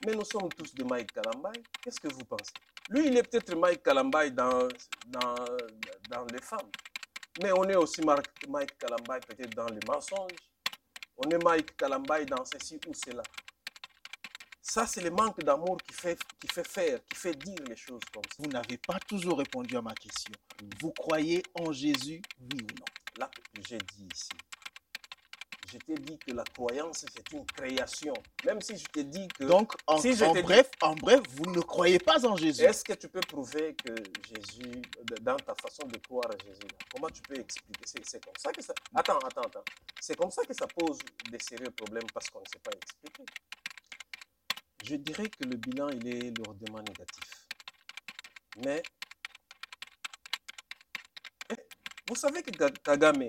Mais nous sommes tous de Mike Kalambay. Qu'est-ce que vous pensez? Lui, il est peut-être Mike Kalambay dans les femmes. Mais on est aussi Mike Kalambay peut-être dans les mensonges. On est Mike Kalambay dans ceci ou cela. Ça, c'est le manque d'amour qui fait dire les choses comme ça. Vous n'avez pas toujours répondu à ma question. Vous croyez en Jésus, oui ou non? Là, j'ai dit ici. Je t'ai dit que la croyance, c'est une création. Même si je t'ai dit que... Donc, en bref, vous ne croyez pas en Jésus. Est-ce que tu peux prouver que Jésus, dans ta façon de croire à Jésus, là, comment tu peux expliquer? C'est comme ça que ça... Attends. C'est comme ça que ça pose des sérieux problèmes parce qu'on ne sait pas expliquer. Je dirais que le bilan, il est lourdement négatif. Mais, vous savez que Kagame,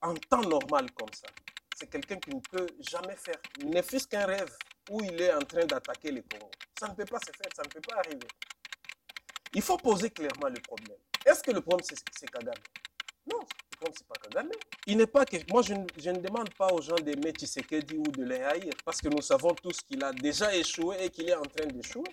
en temps normal comme ça, c'est quelqu'un qui ne peut jamais faire, ne fût-ce qu'un rêve où il est en train d'attaquer les Congo. Ça ne peut pas se faire, ça ne peut pas arriver. Il faut poser clairement le problème. Est-ce que le problème, c'est Kagame? Non, le problème, ce n'est pas Kagame. Il n'est pas que... Moi, je ne demande pas aux gens d'aimer Tshisekedi ou de les haïr, parce que nous savons tous qu'il a déjà échoué et qu'il est en train d'échouer.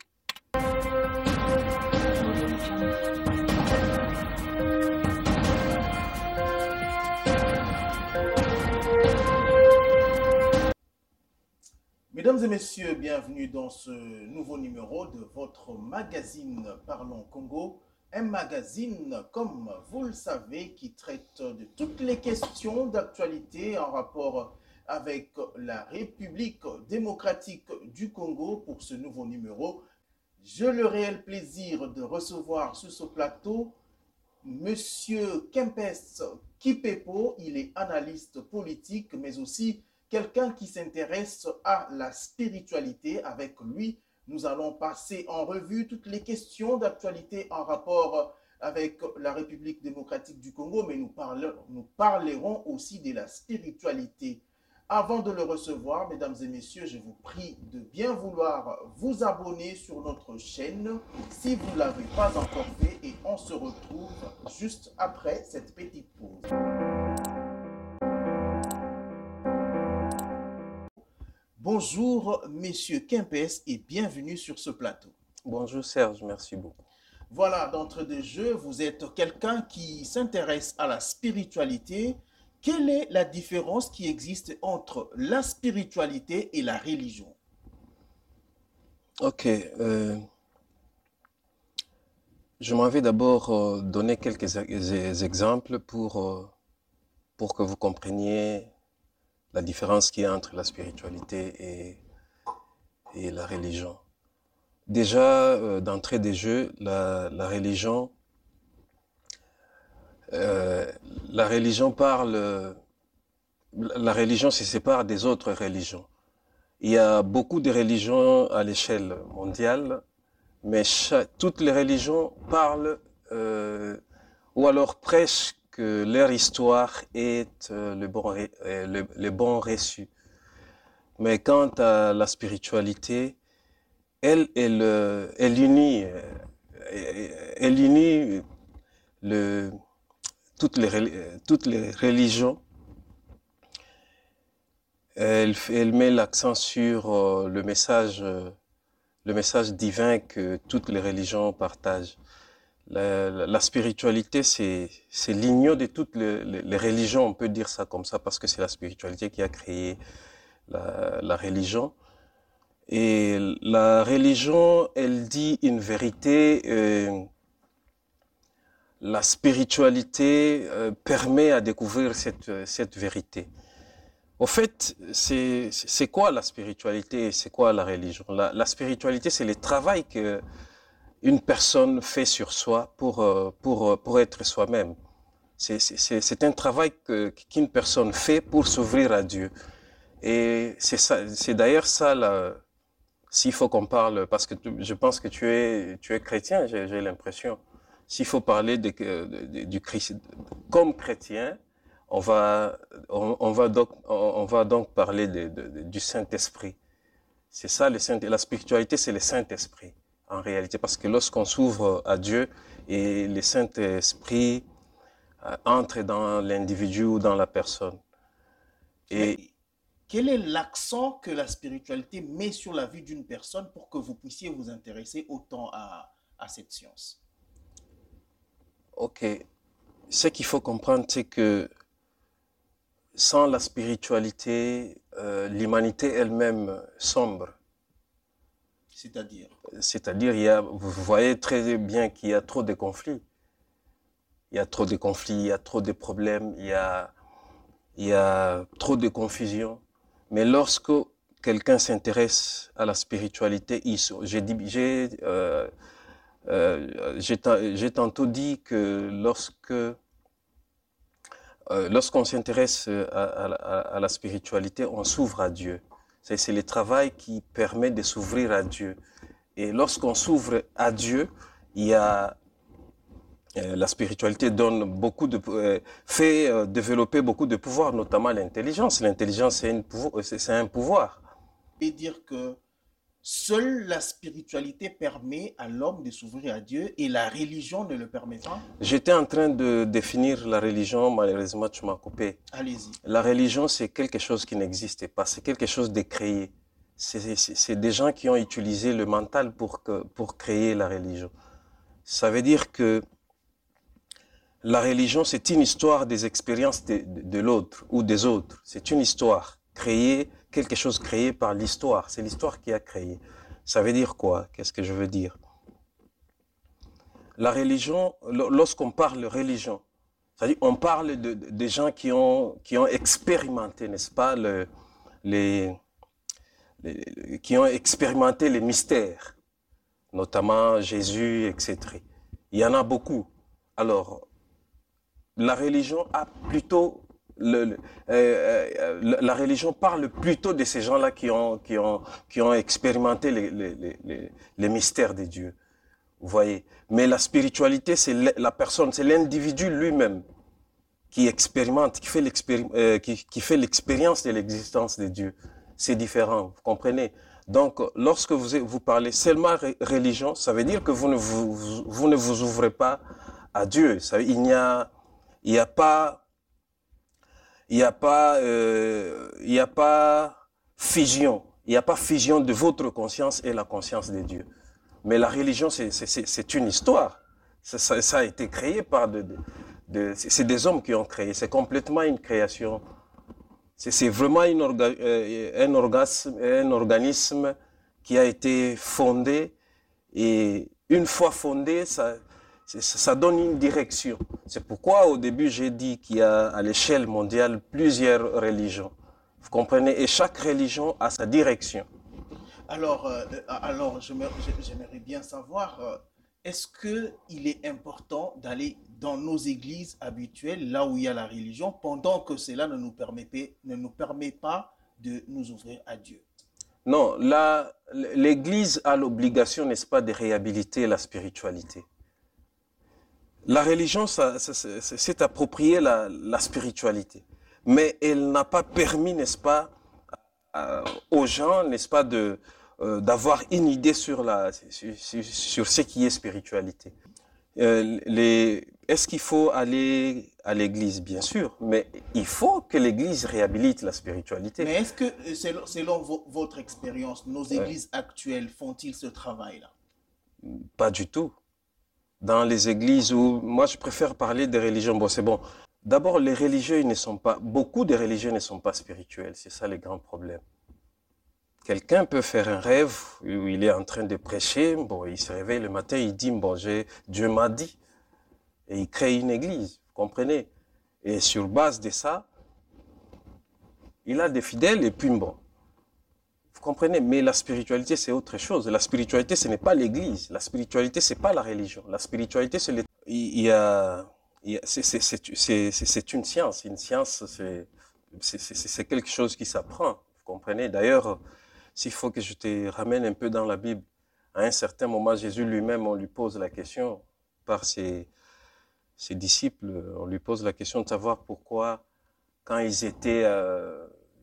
Mesdames et messieurs, bienvenue dans ce nouveau numéro de votre magazine Parlons Congo. Un magazine, comme vous le savez, qui traite de toutes les questions d'actualité en rapport avec la République démocratique du Congo. Pour ce nouveau numéro, j'ai le réel plaisir de recevoir sur ce plateau Monsieur Kempes Kipepo. Il est analyste politique, mais aussi quelqu'un qui s'intéresse à la spiritualité. Avec lui, nous allons passer en revue toutes les questions d'actualité en rapport avec la République démocratique du Congo, mais nous parlerons aussi de la spiritualité. Avant de le recevoir, mesdames et messieurs, je vous prie de bien vouloir vous abonner sur notre chaîne si vous ne l'avez pas encore fait, et on se retrouve juste après cette petite pause. Bonjour, messieurs Kempes, et bienvenue sur ce plateau. Bonjour Serge, merci beaucoup. Voilà, d'entrée de jeu, vous êtes quelqu'un qui s'intéresse à la spiritualité. Quelle est la différence qui existe entre la spiritualité et la religion? Ok, je m'en vais d'abord donner quelques exemples pour que vous compreniez la différence qu'il y a entre la spiritualité et la religion. Déjà, d'entrée des jeux, la religion se sépare des autres religions. Il y a beaucoup de religions à l'échelle mondiale, mais toutes les religions parlent ou alors prêchent que leur histoire est le bon reçu. Mais quant à la spiritualité, elle unit toutes les religions. Elle met l'accent sur le message divin que toutes les religions partagent. La spiritualité, c'est l'union de toutes les religions, on peut dire ça comme ça, parce que c'est la spiritualité qui a créé la religion. Et la religion, elle dit une vérité. La spiritualité permet à découvrir cette vérité. Au fait, c'est quoi la spiritualité et c'est quoi la religion? La spiritualité, c'est le travail que une personne fait sur soi pour être soi-même. C'est un travail qu'une personne fait pour s'ouvrir à Dieu. Et c'est d'ailleurs ça, s'il faut qu'on parle, parce que je pense que tu es chrétien, j'ai l'impression. S'il faut parler du Christ comme chrétien, on va donc parler du Saint-Esprit. C'est ça, la spiritualité, c'est le Saint-Esprit, en réalité. Parce que lorsqu'on s'ouvre à Dieu et le Saint-Esprit entre dans l'individu ou dans la personne. quel est l'accent que la spiritualité met sur la vie d'une personne pour que vous puissiez vous intéresser autant à cette science? Ok. Ce qu'il faut comprendre, c'est que sans la spiritualité, l'humanité elle-même sombre. C'est-à-dire? C'est-à-dire, vous voyez très bien qu'il y a trop de conflits. Il y a trop de conflits, il y a trop de problèmes, il y a trop de confusion. Mais lorsque quelqu'un s'intéresse à la spiritualité, j'ai tantôt dit que lorsqu'on s'intéresse à la spiritualité, on s'ouvre à Dieu. C'est le travail qui permet de s'ouvrir à Dieu. Et lorsqu'on s'ouvre à Dieu, il y a la spiritualité donne fait développer beaucoup de pouvoirs, notamment l'intelligence. L'intelligence, c'est un pouvoir. Et dire que seule la spiritualité permet à l'homme de s'ouvrir à Dieu et la religion ne le permet pas? J'étais en train de définir la religion, malheureusement, tu m'as coupé. Allez-y. La religion, c'est quelque chose qui n'existait pas, c'est quelque chose de créé. C'est des gens qui ont utilisé le mental pour créer la religion. Ça veut dire que la religion, c'est une histoire des expériences de l'autre ou des autres. C'est une histoire créée, quelque chose créé par l'histoire. C'est l'histoire qui a créé. Ça veut dire quoi? Qu'est-ce que je veux dire? La religion, lorsqu'on parle de religion, c'est-à-dire on parle de gens qui ont expérimenté, n'est-ce pas, qui ont expérimenté les mystères, notamment Jésus, etc. Il y en a beaucoup. Alors, la religion a plutôt la religion parle plutôt de ces gens-là qui ont expérimenté les mystères de Dieu. Vous voyez. Mais la spiritualité, c'est la personne, c'est l'individu lui-même qui expérimente, qui fait l'expérience de l'existence de Dieu. C'est différent, vous comprenez? Donc, lorsque vous parlez seulement religion, ça veut dire que vous ne vous ouvrez pas à Dieu. Il n'y a pas, il n'y a pas fusion. Il n'y a pas fusion de votre conscience et la conscience de Dieu. Mais la religion, c'est une histoire. Ça a été créé par c'est des hommes qui ont créé. C'est complètement une création. C'est vraiment un organisme qui a été fondé. Et une fois fondé, ça donne une direction. C'est pourquoi au début j'ai dit qu'il y a à l'échelle mondiale plusieurs religions. Vous comprenez? Et chaque religion a sa direction. Alors j'aimerais bien savoir, est-ce qu'il est important d'aller dans nos églises habituelles, là où il y a la religion, pendant que cela ne nous permet pas de nous ouvrir à Dieu? Non, l'Église a l'obligation, n'est-ce pas, de réhabiliter la spiritualité. La religion s'est approprié la spiritualité, mais elle n'a pas permis, n'est-ce pas, aux gens, n'est-ce pas, d'avoir une idée sur ce qui est spiritualité. Est-ce qu'il faut aller à l'église? Bien sûr, mais il faut que l'église réhabilite la spiritualité. Mais est-ce que, selon votre expérience, nos Ouais. églises actuelles font-ils ce travail-là? Pas du tout. Dans les églises où, moi je préfère parler des religions, bon c'est bon. D'abord, les religieux ils ne sont pas, beaucoup de religieux ne sont pas spirituels, c'est ça le grand problème. Quelqu'un peut faire un rêve où il est en train de prêcher, bon, il se réveille le matin, il dit, bon, Dieu m'a dit, et il crée une église, vous comprenez? Et sur base de ça, il a des fidèles, et puis bon, vous comprenez? Mais la spiritualité, c'est autre chose. La spiritualité, ce n'est pas l'église. La spiritualité, c'est pas la religion. La spiritualité, c'est il y a, c'est une science. Une science, c'est quelque chose qui s'apprend. Vous comprenez? D'ailleurs, s'il faut que je te ramène un peu dans la Bible, à un certain moment, Jésus lui-même, on lui pose la question par ses disciples, on lui pose la question de savoir pourquoi, quand ils étaient,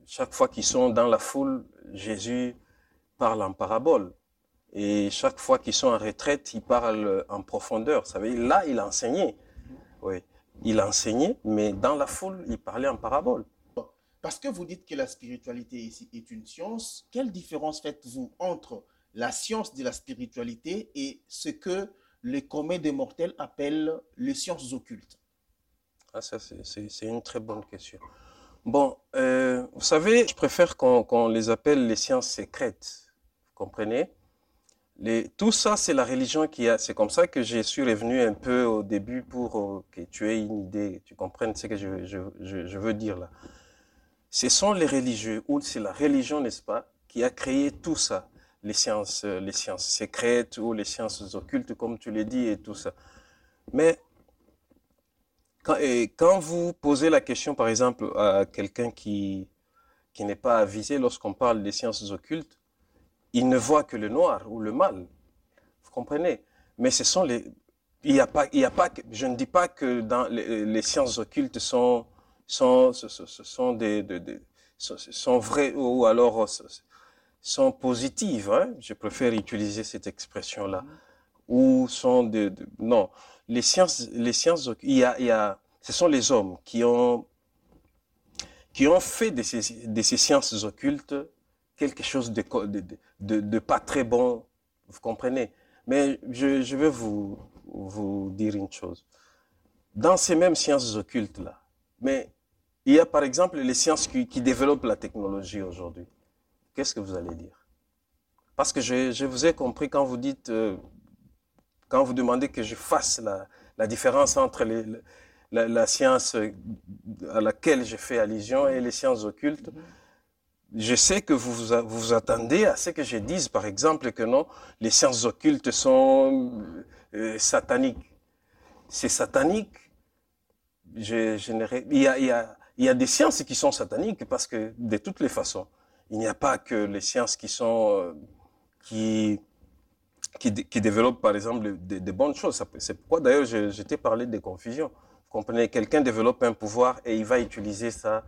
chaque fois qu'ils sont dans la foule, Jésus parle en parabole. Et chaque fois qu'ils sont en retraite, il parle en profondeur. Ça veut dire, là, il enseignait. Oui. Il enseignait, mais dans la foule, il parlait en parabole. Parce que vous dites que la spiritualité ici est une science, quelle différence faites-vous entre la science de la spiritualité et ce que les communs des mortels appellent les sciences occultes? Ah, ça, c'est une très bonne question. Bon, vous savez, je préfère qu'on les appelle les sciences secrètes. Vous comprenez? Tout ça, c'est la religion qui a. C'est comme ça que je suis revenu un peu au début pour que tu aies une idée, tu comprennes ce que je veux dire là. Ce sont les religieux, ou c'est la religion, n'est-ce pas, qui a créé tout ça. Les sciences secrètes ou les sciences occultes, comme tu l'as dit, et tout ça. Mais quand vous posez la question, par exemple, à quelqu'un qui n'est pas avisé lorsqu'on parle des sciences occultes, il ne voit que le noir ou le mal. Vous comprenez? Mais ce sont les. Il y a pas, je ne dis pas que dans les sciences occultes sont sont vraies ou alors sont positives. Hein? Je préfère utiliser cette expression-là. Ou sont non. Ce sont les hommes qui ont fait de ces sciences occultes quelque chose de pas très bon, vous comprenez. Mais je vais vous dire une chose. Dans ces mêmes sciences occultes-là, mais il y a par exemple les sciences qui développent la technologie aujourd'hui. Qu'est-ce que vous allez dire? Parce que je vous ai compris quand vous dites, quand vous demandez que je fasse la différence entre la science à laquelle je fais allusion et les sciences occultes. Je sais que vous attendez à ce que je dise, par exemple, que non, les sciences occultes sont sataniques. C'est satanique. Il y a des sciences qui sont sataniques parce que, de toutes les façons, il n'y a pas que les sciences qui sont, qui, qui développent, par exemple, de bonnes choses. C'est pourquoi, d'ailleurs, je t'ai parlé des confusions. Vous comprenez, quelqu'un développe un pouvoir et il va utiliser ça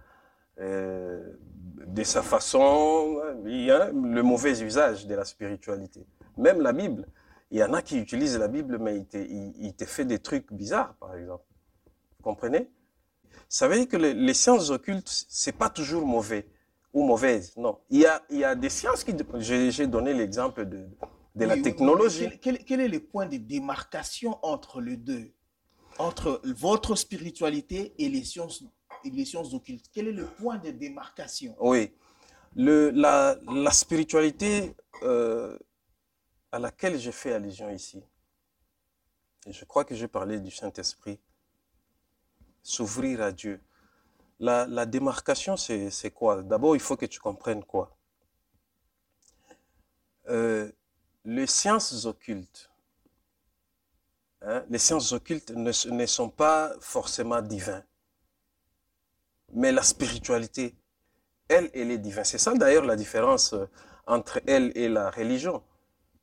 de sa façon. Il y a le mauvais usage de la spiritualité. Même la Bible, il y en a qui utilisent la Bible, mais il te fait des trucs bizarres, par exemple. Vous comprenez? Ça veut dire que les sciences occultes, c'est pas toujours mauvais ou mauvaise. Non. Il y a des sciences qui. J'ai donné l'exemple de la Oui, oui, mais technologie. quel est le point de démarcation entre les deux, entre votre spiritualité et les sciences occultes? Quel est le point de démarcation? Oui. La spiritualité à laquelle j'ai fait allusion ici, et je crois que j'ai parlé du Saint-Esprit, s'ouvrir à Dieu. La démarcation, c'est quoi? D'abord, il faut que tu comprennes quoi? Euh, les sciences occultes, hein, les sciences occultes ne sont pas forcément divines, mais la spiritualité, elle est divine. C'est ça d'ailleurs la différence entre elle et la religion.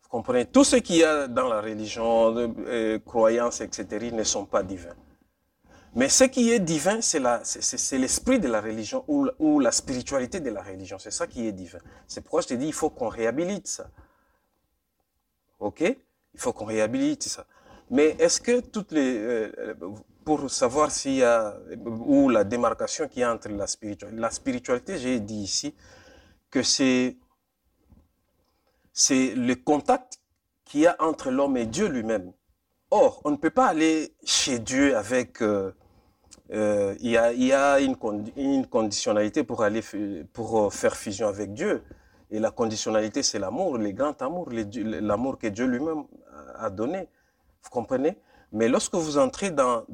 Vous comprenez? Tout ce qu'il y a dans la religion, croyances, etc., ne sont pas divins. Mais ce qui est divin, c'est l'esprit de la religion ou la spiritualité de la religion. C'est ça qui est divin. C'est pourquoi je te dis, il faut qu'on réhabilite ça. OK? Il faut qu'on réhabilite ça. Mais est-ce que pour savoir s'il y a, ou la démarcation qu'il y a entre la spiritualité, j'ai dit ici que c'est le contact qu'il y a entre l'homme et Dieu lui-même. Or, on ne peut pas aller chez Dieu avec il y a une conditionnalité pour pour faire fusion avec Dieu. Et la conditionnalité, c'est l'amour, le grand amour, l'amour que Dieu lui-même a donné. Vous comprenez? Mais lorsque vous entrez dans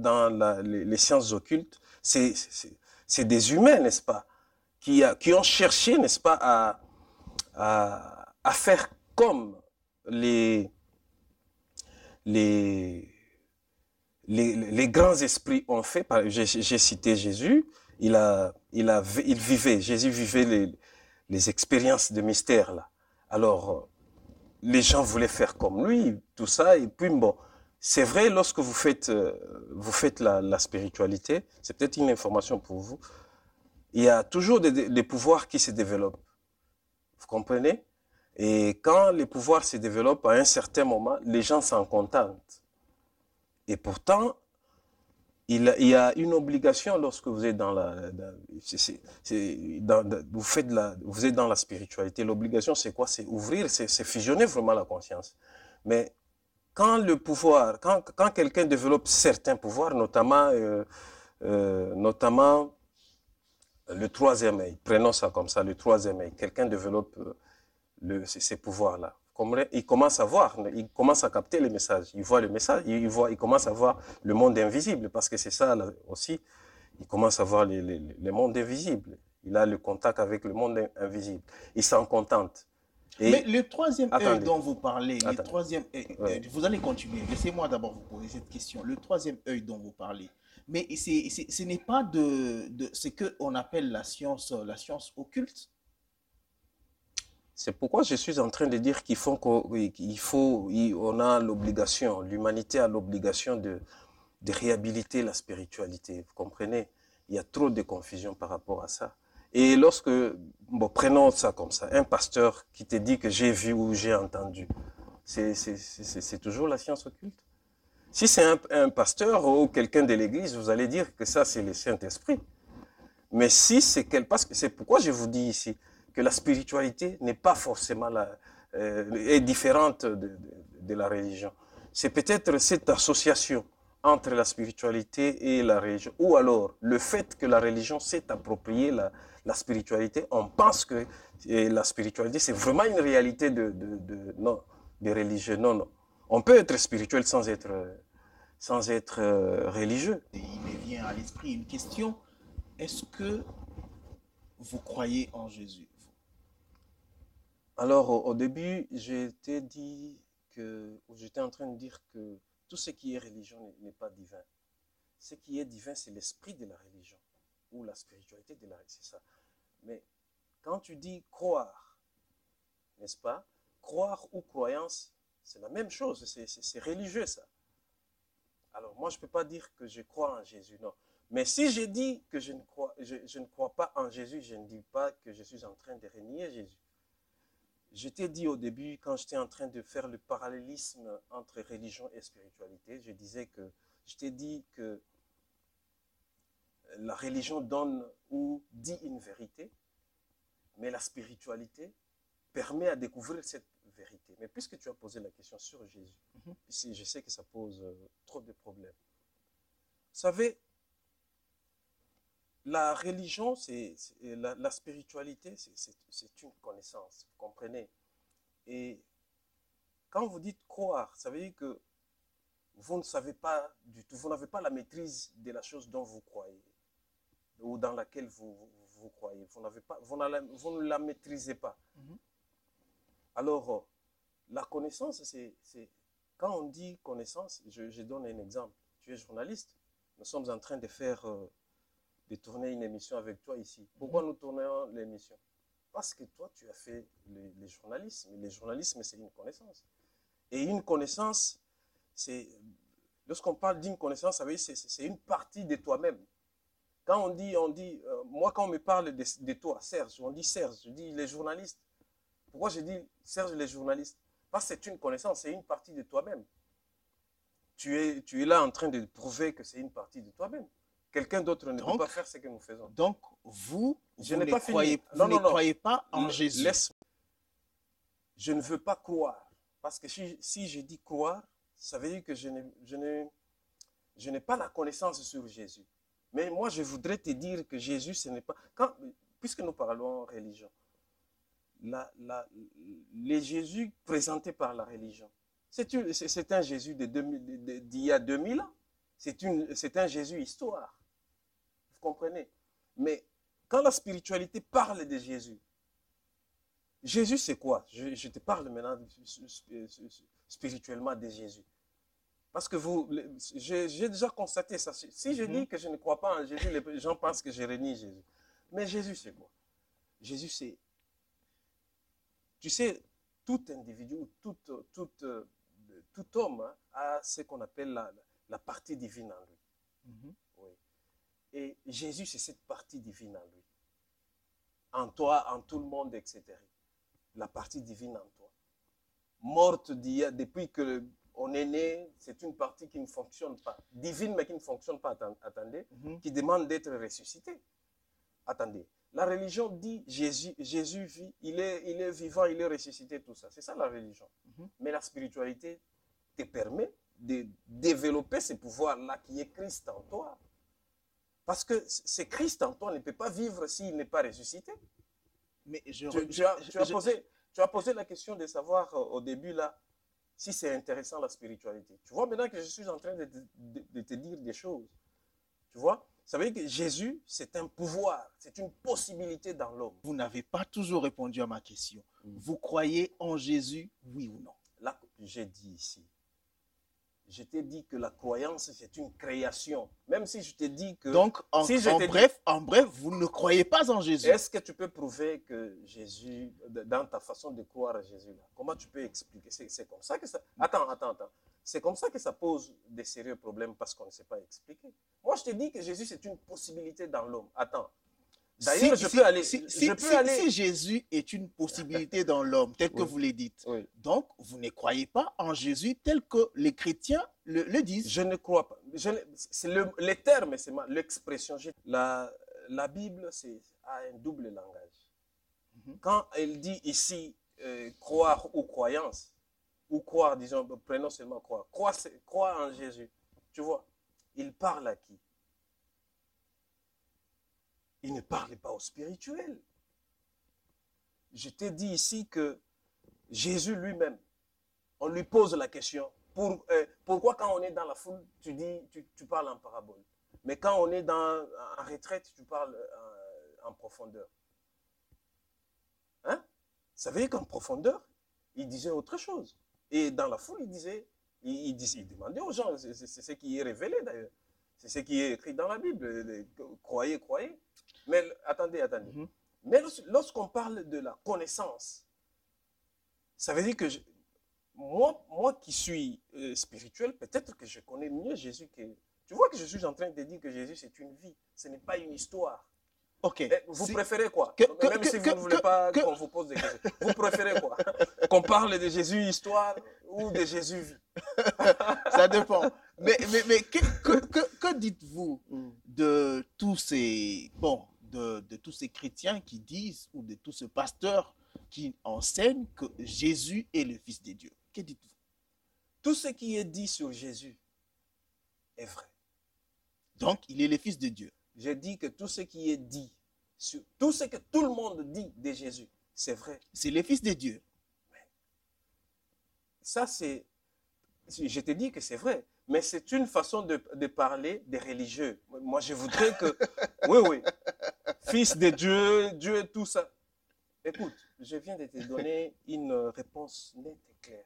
les sciences occultes, c'est des humains, n'est-ce pas, qui ont cherché, n'est-ce pas, à faire comme les, les, les grands esprits ont fait. J'ai cité Jésus, il vivait, Jésus vivait les expériences de mystère là. Alors, les gens voulaient faire comme lui, tout ça, et puis bon, c'est vrai, lorsque vous faites la spiritualité, c'est peut-être une information pour vous, il y a toujours des pouvoirs qui se développent. Vous comprenez? Et quand les pouvoirs se développent à un certain moment, les gens s'en contentent. Et pourtant, il y a une obligation lorsque vous êtes dans vous faites vous êtes dans la spiritualité. L'obligation, c'est quoi? C'est ouvrir, c'est fusionner vraiment la conscience. Mais quand le pouvoir, quand quelqu'un développe certains pouvoirs, notamment le troisième œil, prenons ça comme ça, le troisième œil, quelqu'un développe ces pouvoirs-là. Il commence à voir, il commence à capter les messages. Il voit le message, il commence à voir le monde invisible, parce que c'est ça là, aussi. Il commence à voir les mondes invisibles. Il a le contact avec le monde invisible. Il s'en contente. Mais Et le troisième œil attendez, dont vous parlez, le attendez. troisième œil, Ouais. vous allez continuer. Laissez-moi d'abord vous poser cette question. Le troisième œil dont vous parlez, mais ce n'est pas de ce qu'on appelle la science occulte. C'est pourquoi je suis en train de dire on a l'obligation, l'humanité a l'obligation de réhabiliter la spiritualité. Vous comprenez? Il y a trop de confusion par rapport à ça. Et lorsque, bon, prenons ça comme ça, un pasteur qui te dit que j'ai vu ou j'ai entendu, c'est toujours la science occulte. Si c'est un pasteur ou quelqu'un de l'église, vous allez dire que ça, c'est le Saint-Esprit. Mais si c'est parce que c'est pourquoi je vous dis ici que la spiritualité n'est pas forcément est différente de la religion. C'est peut-être cette association entre la spiritualité et la religion, ou alors le fait que la religion s'est appropriée la spiritualité. On pense que la spiritualité c'est vraiment une réalité non, de religieux. Non, non. On peut être spirituel sans être religieux. Et il me vient à l'esprit une question. Est-ce que vous croyez en Jésus? Alors, au début, j'étais en train de dire que tout ce qui est religion n'est pas divin. Ce qui est divin, c'est l'esprit de la religion, ou la spiritualité de la religion, c'est ça. Mais quand tu dis croire, n'est-ce pas? Croire ou croyance, c'est la même chose, c'est religieux ça. Alors, moi, je ne peux pas dire que je crois en Jésus, non. Mais si je dis que je ne crois pas en Jésus, je ne dis pas que je suis en train de renier Jésus. Je t'ai dit au début, quand j'étais en train de faire le parallélisme entre religion et spiritualité, je t'ai dit que la religion donne ou dit une vérité, mais la spiritualité permet à découvrir cette vérité. Mais puisque tu as posé la question sur Jésus, je sais que ça pose trop de problèmes. Vous savez, la religion, la spiritualité, c'est une connaissance, vous comprenez? Et quand vous dites croire, ça veut dire que vous ne savez pas du tout, vous n'avez pas la maîtrise de la chose dont vous croyez ou dans laquelle vous croyez. Vous ne la maîtrisez pas. Alors, la connaissance, quand on dit connaissance, je donne un exemple. Tu es journaliste, nous sommes en train de tourner une émission avec toi ici. Pourquoi nous tournons l'émission? Parce que toi, tu as fait le journalisme. Le journalisme, c'est une connaissance. Et une connaissance, lorsqu'on parle d'une connaissance, c'est une partie de toi-même. Quand moi, quand on me parle de toi, Serge, on dit Serge, je dis les journalistes. Pourquoi je dis Serge, les journalistes? Parce que c'est une connaissance, c'est une partie de toi-même. Tu es là en train de prouver que c'est une partie de toi-même. Quelqu'un d'autre ne peut pas faire ce que nous faisons. Donc, vous ne croyez pas en Jésus. Je ne veux pas croire. Parce que si je dis croire, ça veut dire que je n'ai pas la connaissance sur Jésus. Mais moi, je voudrais te dire que Jésus, ce n'est pas... Puisque nous parlons religion, les Jésus présentés par la religion, c'est un Jésus d'il y a 2000 ans. C'est un Jésus histoire. Vous comprenez? Mais quand la spiritualité parle de Jésus, Jésus, c'est quoi? Je te parle maintenant spirituellement de Jésus. Parce que j'ai déjà constaté ça. Si je dis que je ne crois pas en Jésus, les gens pensent que je renie Jésus. Mais Jésus, c'est quoi? Jésus, c'est... Tu sais, tout individu, tout homme a ce qu'on appelle la partie divine en lui. Oui. Et Jésus, c'est cette partie divine en lui. En toi, en tout le monde, etc. La partie divine en toi. Morte depuis que on est né, c'est une partie qui ne fonctionne pas, divine mais qui ne fonctionne pas, attendez, Mhm. qui demande d'être ressuscité. Attendez, la religion dit Jésus vit, il est vivant, il est ressuscité, tout ça. C'est ça la religion. Mhm. Mais la spiritualité te permet de développer ce pouvoir-là qui est Christ en toi. Parce que c'est Christ en toi ne peut pas vivre s'il n'est pas ressuscité. Mais Tu as posé la question de savoir au début là si c'est intéressant la spiritualité. Tu vois maintenant que je suis en train de te dire des choses. Tu vois, ça veut dire que Jésus, c'est un pouvoir, c'est une possibilité dans l'homme. Vous n'avez pas toujours répondu à ma question. Vous croyez en Jésus, oui ou non? Là, j'ai dit ici, je t'ai dit que la croyance, c'est une création. Même si je t'ai dit que... Donc, en bref, vous ne croyez pas en Jésus. Est-ce que tu peux prouver que Jésus, dans ta façon de croire à Jésus, là, comment tu peux expliquer? C'est comme ça que ça... Attends. C'est comme ça que ça pose des sérieux problèmes parce qu'on ne sait pas expliquer. Moi, je te dis que Jésus, c'est une possibilité dans l'homme. Attends. D'ailleurs, si Jésus est une possibilité dans l'homme, tel que vous le dites, oui. Donc vous ne croyez pas en Jésus tel que les chrétiens le disent. Je ne crois pas. C'est les termes, c'est l'expression. La Bible a un double langage. Quand elle dit ici croire ou croyance, ou croire, disons, prenons seulement croire. Croire en Jésus. Tu vois, il parle à qui? Il ne parle pas au spirituel. Je t'ai dit ici que Jésus lui-même, on lui pose la question, pourquoi quand on est dans la foule, tu parles en parabole, mais quand on est en retraite, tu parles en profondeur. Hein? Ça veut dire qu'en profondeur, il disait autre chose. Et dans la foule, il demandait aux gens, c'est ce qui est révélé d'ailleurs, c'est ce qui est écrit dans la Bible, croyez. Mais attendez. Mais lorsqu'on parle de la connaissance, ça veut dire que moi qui suis spirituel, peut-être que je connais mieux Jésus que... Tu vois que je suis en train de dire que Jésus, c'est une vie, ce n'est pas une histoire. Ok. Vous préférez quoi? Même si vous ne voulez pas qu'on vous pose des questions. Vous préférez quoi? Qu'on parle de Jésus histoire ou de Jésus vie? Ça dépend. Mais que dites-vous de tous ces... de tous ces chrétiens qui disent, ou de tous ces pasteurs qui enseignent que Jésus est le Fils de Dieu? Que dites-vous? Tout ce qui est dit sur Jésus est vrai. Donc, il est le Fils de Dieu. J'ai dit que tout ce qui est dit, tout ce que tout le monde dit de Jésus, c'est vrai. C'est le Fils de Dieu. Ça, c'est... Je te dis que c'est vrai, mais c'est une façon de parler des religieux. Moi, je voudrais que... Oui. Fils de Dieu, Dieu, tout ça. Écoute, je viens de te donner une réponse nette et claire.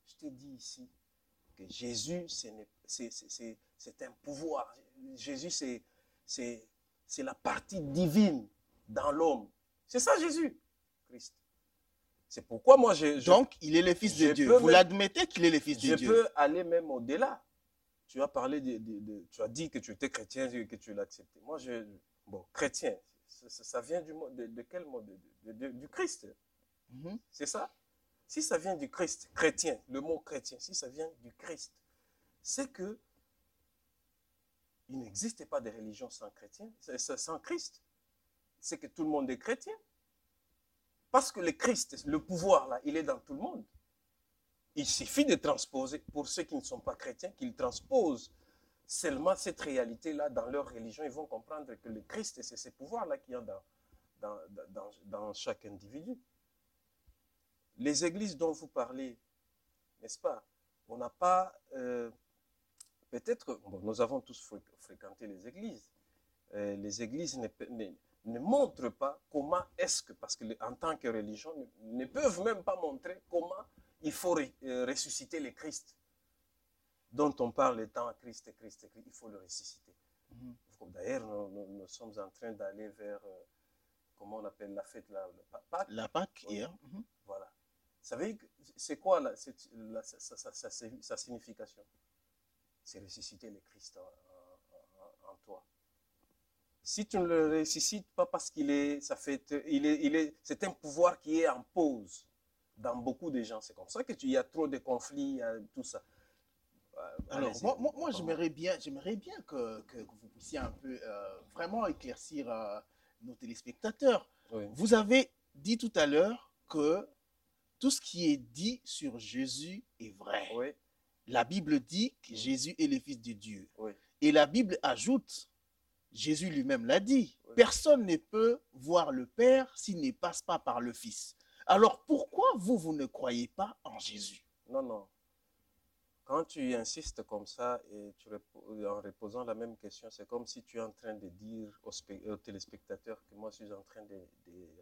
Je t'ai dit ici que Jésus, c'est un pouvoir. Jésus, c'est la partie divine dans l'homme. C'est ça Jésus, Christ. C'est pourquoi moi donc, il est le Fils de Dieu. Vous l'admettez qu'il est le Fils de Dieu? Je peux aller même au-delà. Tu as parlé tu as dit que tu étais chrétien et que tu l'as accepté. Moi, chrétien, ça vient de quel mot? Du Christ. C'est ça? Si ça vient du Christ, chrétien, le mot chrétien, si ça vient du Christ, c'est que il n'existe pas de religion sans chrétien, sans Christ. C'est que tout le monde est chrétien. Parce que le Christ, le pouvoir là, il est dans tout le monde. Il suffit de transposer, pour ceux qui ne sont pas chrétiens, qu'ils transposent seulement cette réalité-là dans leur religion. Ils vont comprendre que le Christ, c'est ce pouvoir-là qu'il y a dans chaque individu. Les églises dont vous parlez, n'est-ce pas? On n'a pas... peut-être, nous avons tous fréquenté les églises. Les églises ne montrent pas comment est-ce que, parce qu'en tant que religion, ne peuvent même pas montrer comment il faut ressusciter le Christ, dont on parle étant Christ, il faut le ressusciter. D'ailleurs, nous sommes en train d'aller vers, comment on appelle la fête, Pâques. La Pâques, oui. Hier. Voilà. Vous savez, c'est quoi sa signification? C'est ressusciter le Christ en toi. Si tu ne le ressuscites pas parce c'est un pouvoir qui est en pause. Dans beaucoup de gens, c'est comme ça qu'il y a trop de conflits, il y a tout ça. Alors, moi j'aimerais bien que vous puissiez un peu vraiment éclaircir nos téléspectateurs. Oui, Vous avez dit tout à l'heure que tout ce qui est dit sur Jésus est vrai. oui, La Bible dit que Jésus est le Fils de Dieu. oui, Et la Bible ajoute, Jésus lui-même l'a dit, oui. personne ne peut voir le Père s'il ne passe pas par le Fils. Alors pourquoi vous ne croyez pas en Jésus? Non, non. Quand tu insistes comme ça et en reposant la même question, c'est comme si tu es en train de dire aux téléspectateurs que moi je suis en train de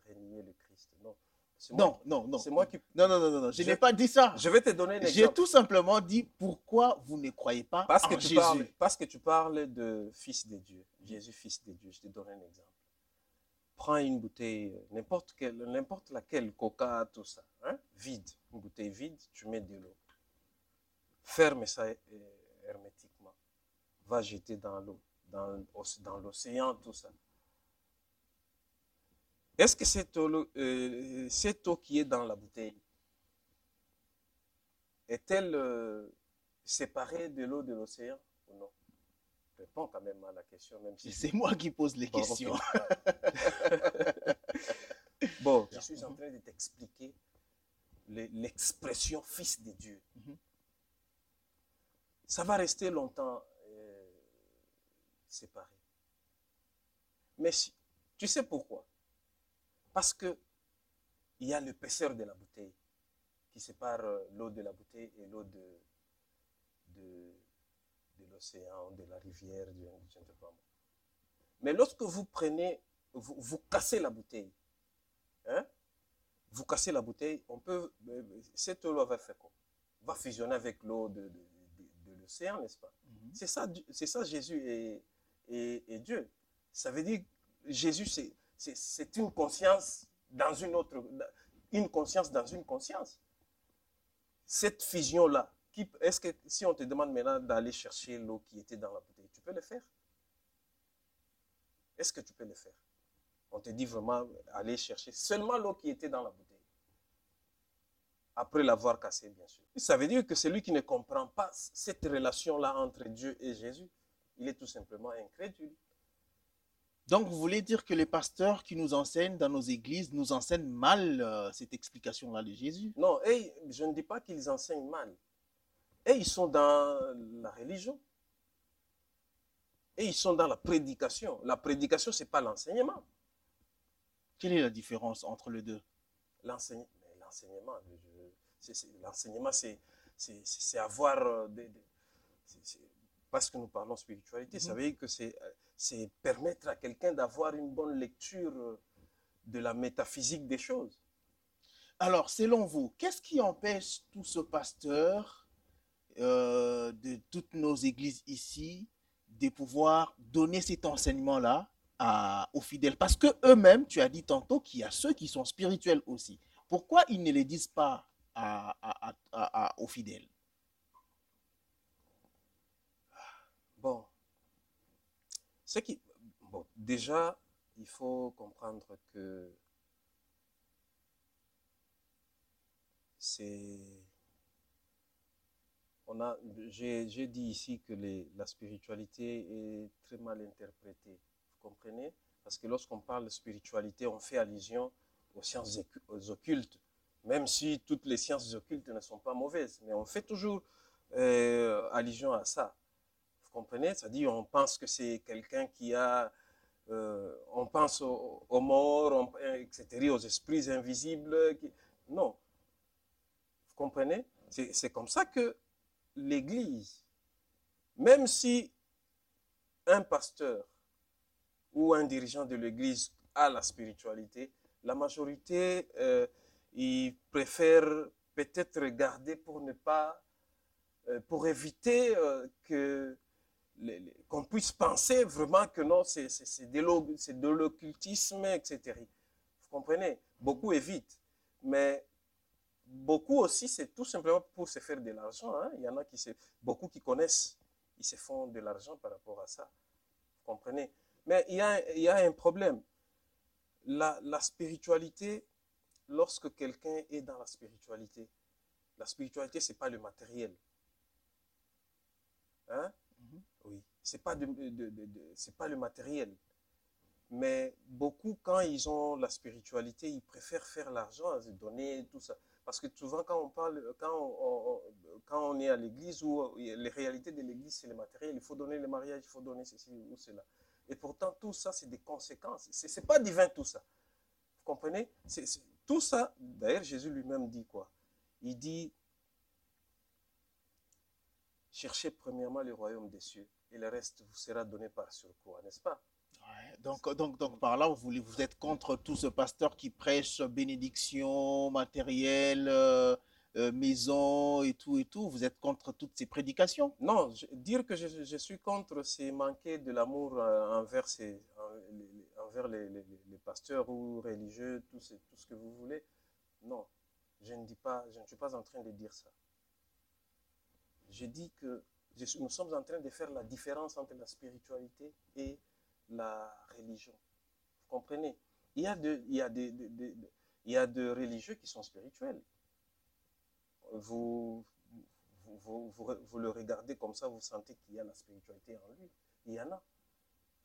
renier le Christ. Non, Non, non, non. c'est moi qui... Non, non, non, non, non. Je Je, n'ai pas dit ça. je vais te donner un J'ai exemple. tout simplement dit pourquoi vous ne croyez pas en Jésus. Parce que tu parles de Fils de Dieu, Jésus Fils de Dieu. Je te donne un exemple. Prends une bouteille, n'importe laquelle, Coca, tout ça, hein, vide, une bouteille vide, tu mets de l'eau. Ferme ça hermétiquement. Va jeter dans l'eau, dans l'océan, tout ça. Est-ce que cette eau qui est dans la bouteille est-elle séparée de l'eau de l'océan ou non? Réponds quand même à la question, même si... C'est moi qui pose les Bon, questions. okay. Bon, je suis en train de t'expliquer l'expression Fils de Dieu. Ça va rester longtemps séparé. Mais tu sais pourquoi? Parce que il y a l'épaisseur de la bouteille qui sépare l'eau de la bouteille et l'eau de l'océan, de la rivière, je ne sais pas. Mais lorsque vous prenez, vous cassez la bouteille, hein? Vous cassez la bouteille, cette eau va faire quoi? Va fusionner avec l'eau de l'océan, n'est-ce pas? C'est ça Jésus et Dieu. Ça veut dire Jésus, c'est une conscience dans une conscience dans une conscience. Cette fusion-là, est-ce que si on te demande maintenant d'aller chercher l'eau qui était dans la bouteille, tu peux le faire? Est-ce que tu peux le faire? On te dit vraiment aller chercher seulement l'eau qui était dans la bouteille. Après l'avoir cassée, bien sûr. Ça veut dire que celui qui ne comprend pas cette relation-là entre Dieu et Jésus, il est tout simplement incrédule. Donc, vous voulez dire que les pasteurs qui nous enseignent dans nos églises nous enseignent mal cette explication-là de Jésus? Non, je ne dis pas qu'ils enseignent mal. Et ils sont dans la religion. Et ils sont dans la prédication. La prédication, ce n'est pas l'enseignement. Quelle est la différence entre les deux? L'enseignement, c'est avoir parce que nous parlons spiritualité, ça veut dire que c'est permettre à quelqu'un d'avoir une bonne lecture de la métaphysique des choses. Alors, selon vous, qu'est-ce qui empêche tout ce pasteur de toutes nos églises ici de pouvoir donner cet enseignement-là aux fidèles? Parce que eux-mêmes, tu as dit tantôt qu'il y a ceux qui sont spirituels aussi. Pourquoi ils ne les disent pas aux fidèles? Bon, déjà, il faut comprendre que j'ai dit ici que la spiritualité est très mal interprétée. Vous comprenez? Parce que lorsqu'on parle de spiritualité, on fait allusion aux sciences occultes, même si toutes les sciences occultes ne sont pas mauvaises, mais on fait toujours allusion à ça. Vous comprenez? C'est-à-dire on pense que c'est quelqu'un qui a... on pense aux morts, etc., aux esprits invisibles. Non. Vous comprenez? C'est comme ça que l'Église, même si un pasteur ou un dirigeant de l'Église a la spiritualité, la majorité, ils préfèrent peut-être regarder pour ne pas, pour éviter qu'on puisse penser vraiment que non, c'est de l'occultisme, etc. Vous comprenez? Beaucoup évitent. Mais beaucoup aussi, c'est tout simplement pour se faire de l'argent. Hein. Il y en a beaucoup qui connaissent, ils se font de l'argent par rapport à ça. Vous comprenez? Mais il y a un problème. La spiritualité lorsque quelqu'un est dans la spiritualité, ce n'est pas le matériel. Hein? Oui, c'est pas, c'est pas le matériel. Mais beaucoup, quand ils ont la spiritualité, ils préfèrent faire l'argent, donner tout ça. Parce que souvent, quand on parle, quand on est à l'église, où les réalités de l'église, c'est le matériel, il faut donner le mariage, il faut donner ceci ou cela. Et pourtant, tout ça, c'est des conséquences. Ce n'est pas divin tout ça. Vous comprenez? Tout ça, d'ailleurs, Jésus lui-même dit quoi? Il dit, cherchez premièrement le royaume des cieux et le reste vous sera donné par surcroît, n'est-ce pas? Ouais, donc par là, vous êtes contre tout ce pasteur qui prêche bénédiction matérielle, maison et tout et tout. Vous êtes contre toutes ces prédications? Non, dire que je suis contre, c'est manquer de l'amour envers, envers les pasteurs ou religieux, tout ce que vous voulez. Non, je ne suis pas en train de dire ça. Je dis que nous sommes en train de faire la différence entre la spiritualité et la religion. Vous comprenez? Il y a de religieux qui sont spirituels. Vous le regardez comme ça, vous sentez qu'il y a la spiritualité en lui. Il y en a.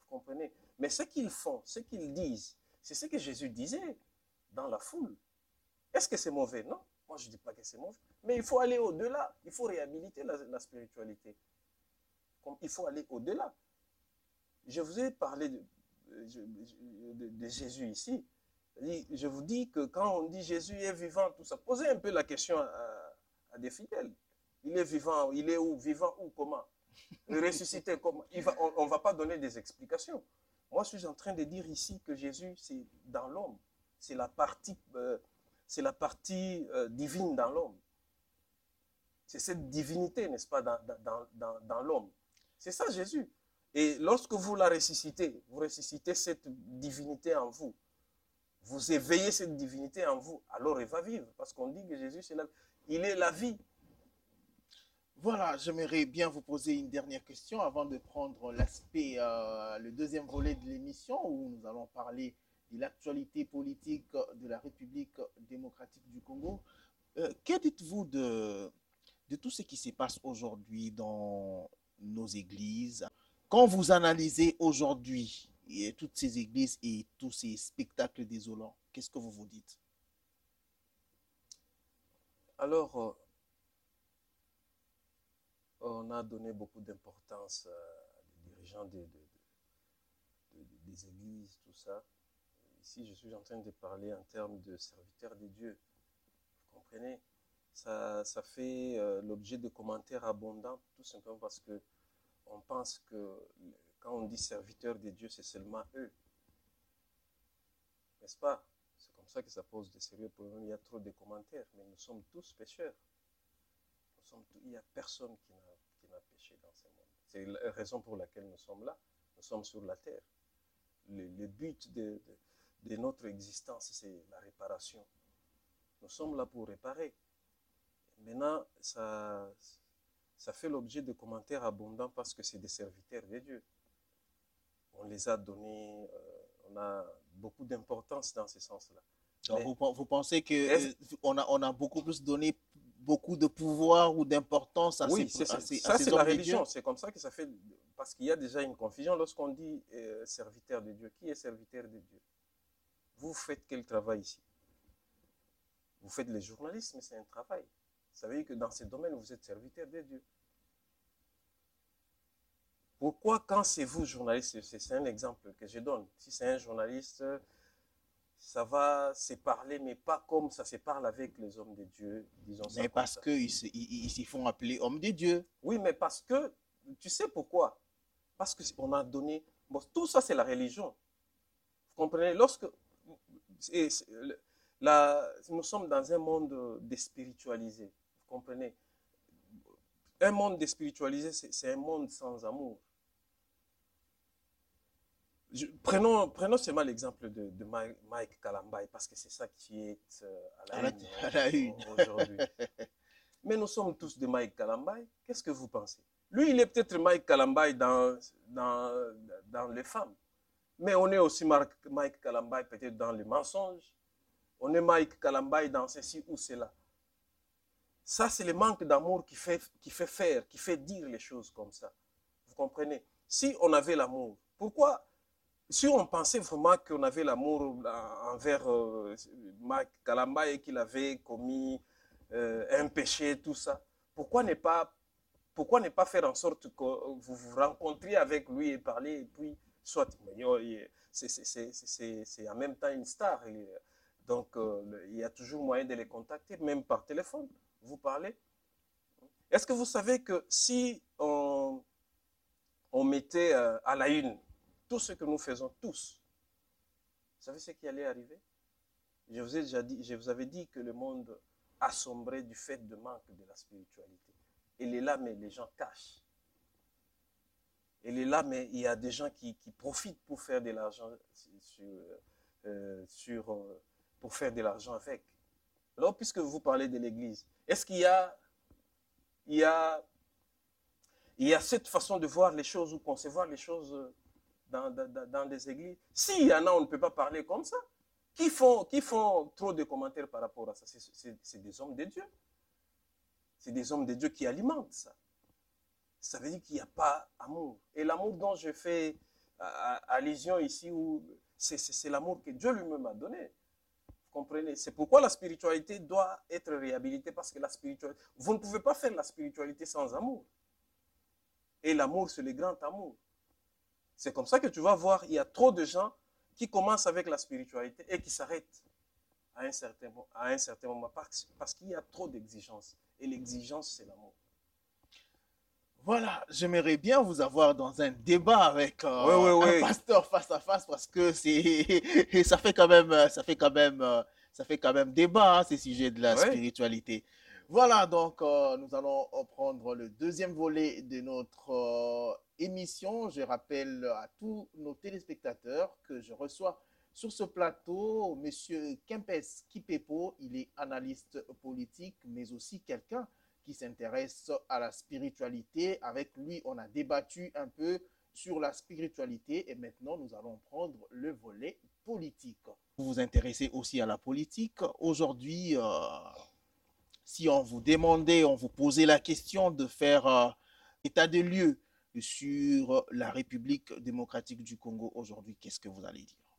Vous comprenez? Mais ce qu'ils font, ce qu'ils disent, c'est ce que Jésus disait dans la foule. Est-ce que c'est mauvais? Non. Moi, je ne dis pas que c'est mauvais. Mais il faut aller au-delà. Il faut réhabiliter la spiritualité. Il faut aller au-delà. Je vous ai parlé de Jésus ici. Je vous dis que quand on dit Jésus est vivant, tout ça, posez un peu la question à des fidèles. Il est vivant, il est où? Vivant où? Comment? Ressuscité comment? On ne va pas donner des explications. Moi, je suis en train de dire ici que Jésus, c'est dans l'homme. C'est la partie, divine dans l'homme. C'est cette divinité, n'est-ce pas, dans l'homme. C'est ça Jésus. Et lorsque vous la ressuscitez, vous ressuscitez cette divinité en vous. Vous éveillez cette divinité en vous, alors elle va vivre. Parce qu'on dit que Jésus, il est la vie. Voilà, j'aimerais bien vous poser une dernière question avant de prendre l'aspect, le deuxième volet de l'émission où nous allons parler de l'actualité politique de la République démocratique du Congo. Que dites-vous de tout ce qui se passe aujourd'hui dans nos églises? Quand vous analysez aujourd'hui toutes ces églises et tous ces spectacles désolants, qu'est-ce que vous vous dites? Alors, on a donné beaucoup d'importance à des dirigeants des églises, tout ça. Ici, je suis en train de parler en termes de serviteurs de Dieu. Vous comprenez? Ça fait l'objet de commentaires abondants, tout simplement parce que on pense que quand on dit serviteurs de Dieu, c'est seulement eux. N'est-ce pas? C'est comme ça que ça pose de sérieux problèmes. Il y a trop de commentaires, mais nous sommes tous pécheurs. Il n'y a personne qui n'a péché dans ce monde. C'est la raison pour laquelle nous sommes là. Nous sommes sur la terre. Le but de notre existence, c'est la réparation. Nous sommes là pour réparer. Maintenant, ça fait l'objet de commentaires abondants parce que c'est des serviteurs de Dieu. On les a donnés, on a beaucoup d'importance dans ce sens-là. Vous pensez qu'on a beaucoup plus donné beaucoup de pouvoir ou d'importance à oui, ces ça hommes c'est la de Dieu? religion. C'est comme ça que ça fait, parce qu'il y a déjà une confusion lorsqu'on dit serviteur de Dieu. Qui est serviteur de Dieu? Vous faites quel travail ici? Vous faites le journalisme, c'est un travail. Vous savez que dans ce domaine, vous êtes serviteur de Dieu. Pourquoi quand c'est vous, journaliste, c'est un exemple que je donne. Si c'est un journaliste, ça va se parler, mais pas comme ça se parle avec les hommes de Dieu, disons ça. Mais parce qu'ils s'y font appeler hommes de Dieu. Oui, mais parce que, tu sais pourquoi? Parce qu'on a donné, bon, tout ça c'est la religion. Vous comprenez? Nous sommes dans un monde déspiritualisé. Vous comprenez? Un monde déspiritualisé, c'est un monde sans amour. Prenons seulement l'exemple de Mike Kalambay, parce que c'est ça qui est à la une aujourd'hui. Mais nous sommes tous de Mike Kalambay. Qu'est-ce que vous pensez? Lui, il est peut-être Mike Kalambay dans les femmes. Mais on est aussi Mike Kalambay peut-être dans les mensonges. On est Mike Kalamba dans ceci ou cela. Ça, c'est le manque d'amour qui fait faire, qui fait dire les choses comme ça. Vous comprenez? Si on avait l'amour, pourquoi, si on pensait vraiment qu'on avait l'amour envers Mike Kalamba et qu'il avait commis un péché, tout ça, pourquoi ne pas faire en sorte que vous vous rencontriez avec lui et parler, et puis soit, c'est en même temps une star. Donc, il y a toujours moyen de les contacter, même par téléphone. Vous parlez. Est-ce que vous savez que si on mettait à la une tout ce que nous faisons tous, vous savez ce qui allait arriver? Je vous ai déjà dit, je vous avais dit que le monde assombrait du fait de manque de la spiritualité. Il est là, mais les gens cachent. Il est là, mais il y a des gens qui profitent pour faire de l'argent pour faire de l'argent avec. Alors, puisque vous parlez de l'Église, est-ce qu'il y a cette façon de voir les choses ou concevoir les choses dans des églises? S'il y en a, on ne peut pas parler comme ça. Qui font trop de commentaires par rapport à ça? C'est des hommes de Dieu. C'est des hommes de Dieu qui alimentent ça. Ça veut dire qu'il n'y a pas amour. Et l'amour dont je fais allusion ici, c'est l'amour que Dieu lui-même a donné. Vous comprenez? C'est pourquoi la spiritualité doit être réhabilitée, parce que la spiritualité, vous ne pouvez pas faire la spiritualité sans amour. Et l'amour, c'est le grand amour. C'est comme ça que tu vas voir, il y a trop de gens qui commencent avec la spiritualité et qui s'arrêtent à un certain moment parce qu'il y a trop d'exigences. Et l'exigence, c'est l'amour. Voilà, j'aimerais bien vous avoir dans un débat avec Oui. un pasteur face à face parce que ça fait quand même débat, hein, ces sujets de la spiritualité. Voilà, donc nous allons prendre le deuxième volet de notre émission. Je rappelle à tous nos téléspectateurs que je reçois sur ce plateau Monsieur Kempes Kipepo. Il est analyste politique, mais aussi quelqu'un qui s'intéresse à la spiritualité. Avec lui, on a débattu un peu sur la spiritualité et maintenant, nous allons prendre le volet politique. Vous vous intéressez aussi à la politique. Aujourd'hui, si on vous demandait, on vous posait la question de faire état des lieux sur la République démocratique du Congo aujourd'hui, qu'est-ce que vous allez dire?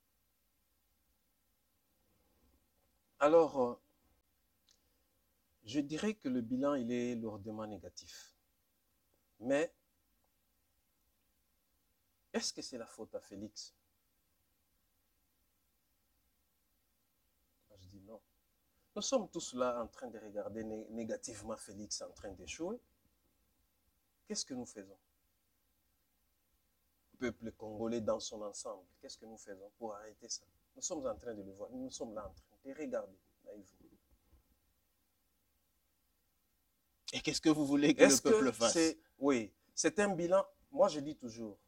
Alors, je dirais que le bilan, il est lourdement négatif. Mais, est-ce que c'est la faute à Félix? Je dis non. Nous sommes tous là en train de regarder négativement Félix en train d'échouer. Qu'est-ce que nous faisons? Peuple congolais dans son ensemble, qu'est-ce que nous faisons pour arrêter ça? Nous sommes en train de le voir, nous sommes là en train de regarder naïvement. Et qu'est-ce que vous voulez que le peuple fasse? Oui, c'est un bilan, moi je dis toujours,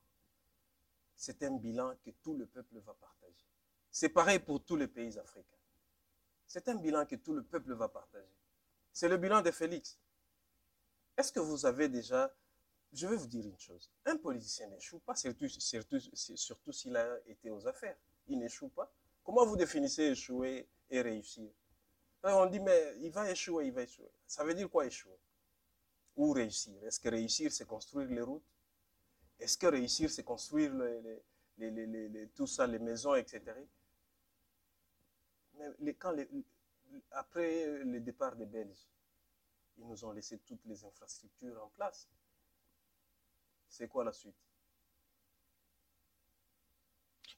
c'est un bilan que tout le peuple va partager. C'est pareil pour tous les pays africains. C'est un bilan que tout le peuple va partager. C'est le bilan de Félix. Est-ce que vous avez déjà... Je vais vous dire une chose. Un politicien n'échoue pas, surtout s'il a été aux affaires. Il n'échoue pas. Comment vous définissez échouer et réussir? On dit, mais il va échouer, il va échouer. Ça veut dire quoi échouer? Ou réussir? Est-ce que réussir, c'est construire les routes? Est-ce que réussir, c'est construire tout ça, les maisons, etc.? Mais après le départ des Belges, ils nous ont laissé toutes les infrastructures en place. C'est quoi la suite?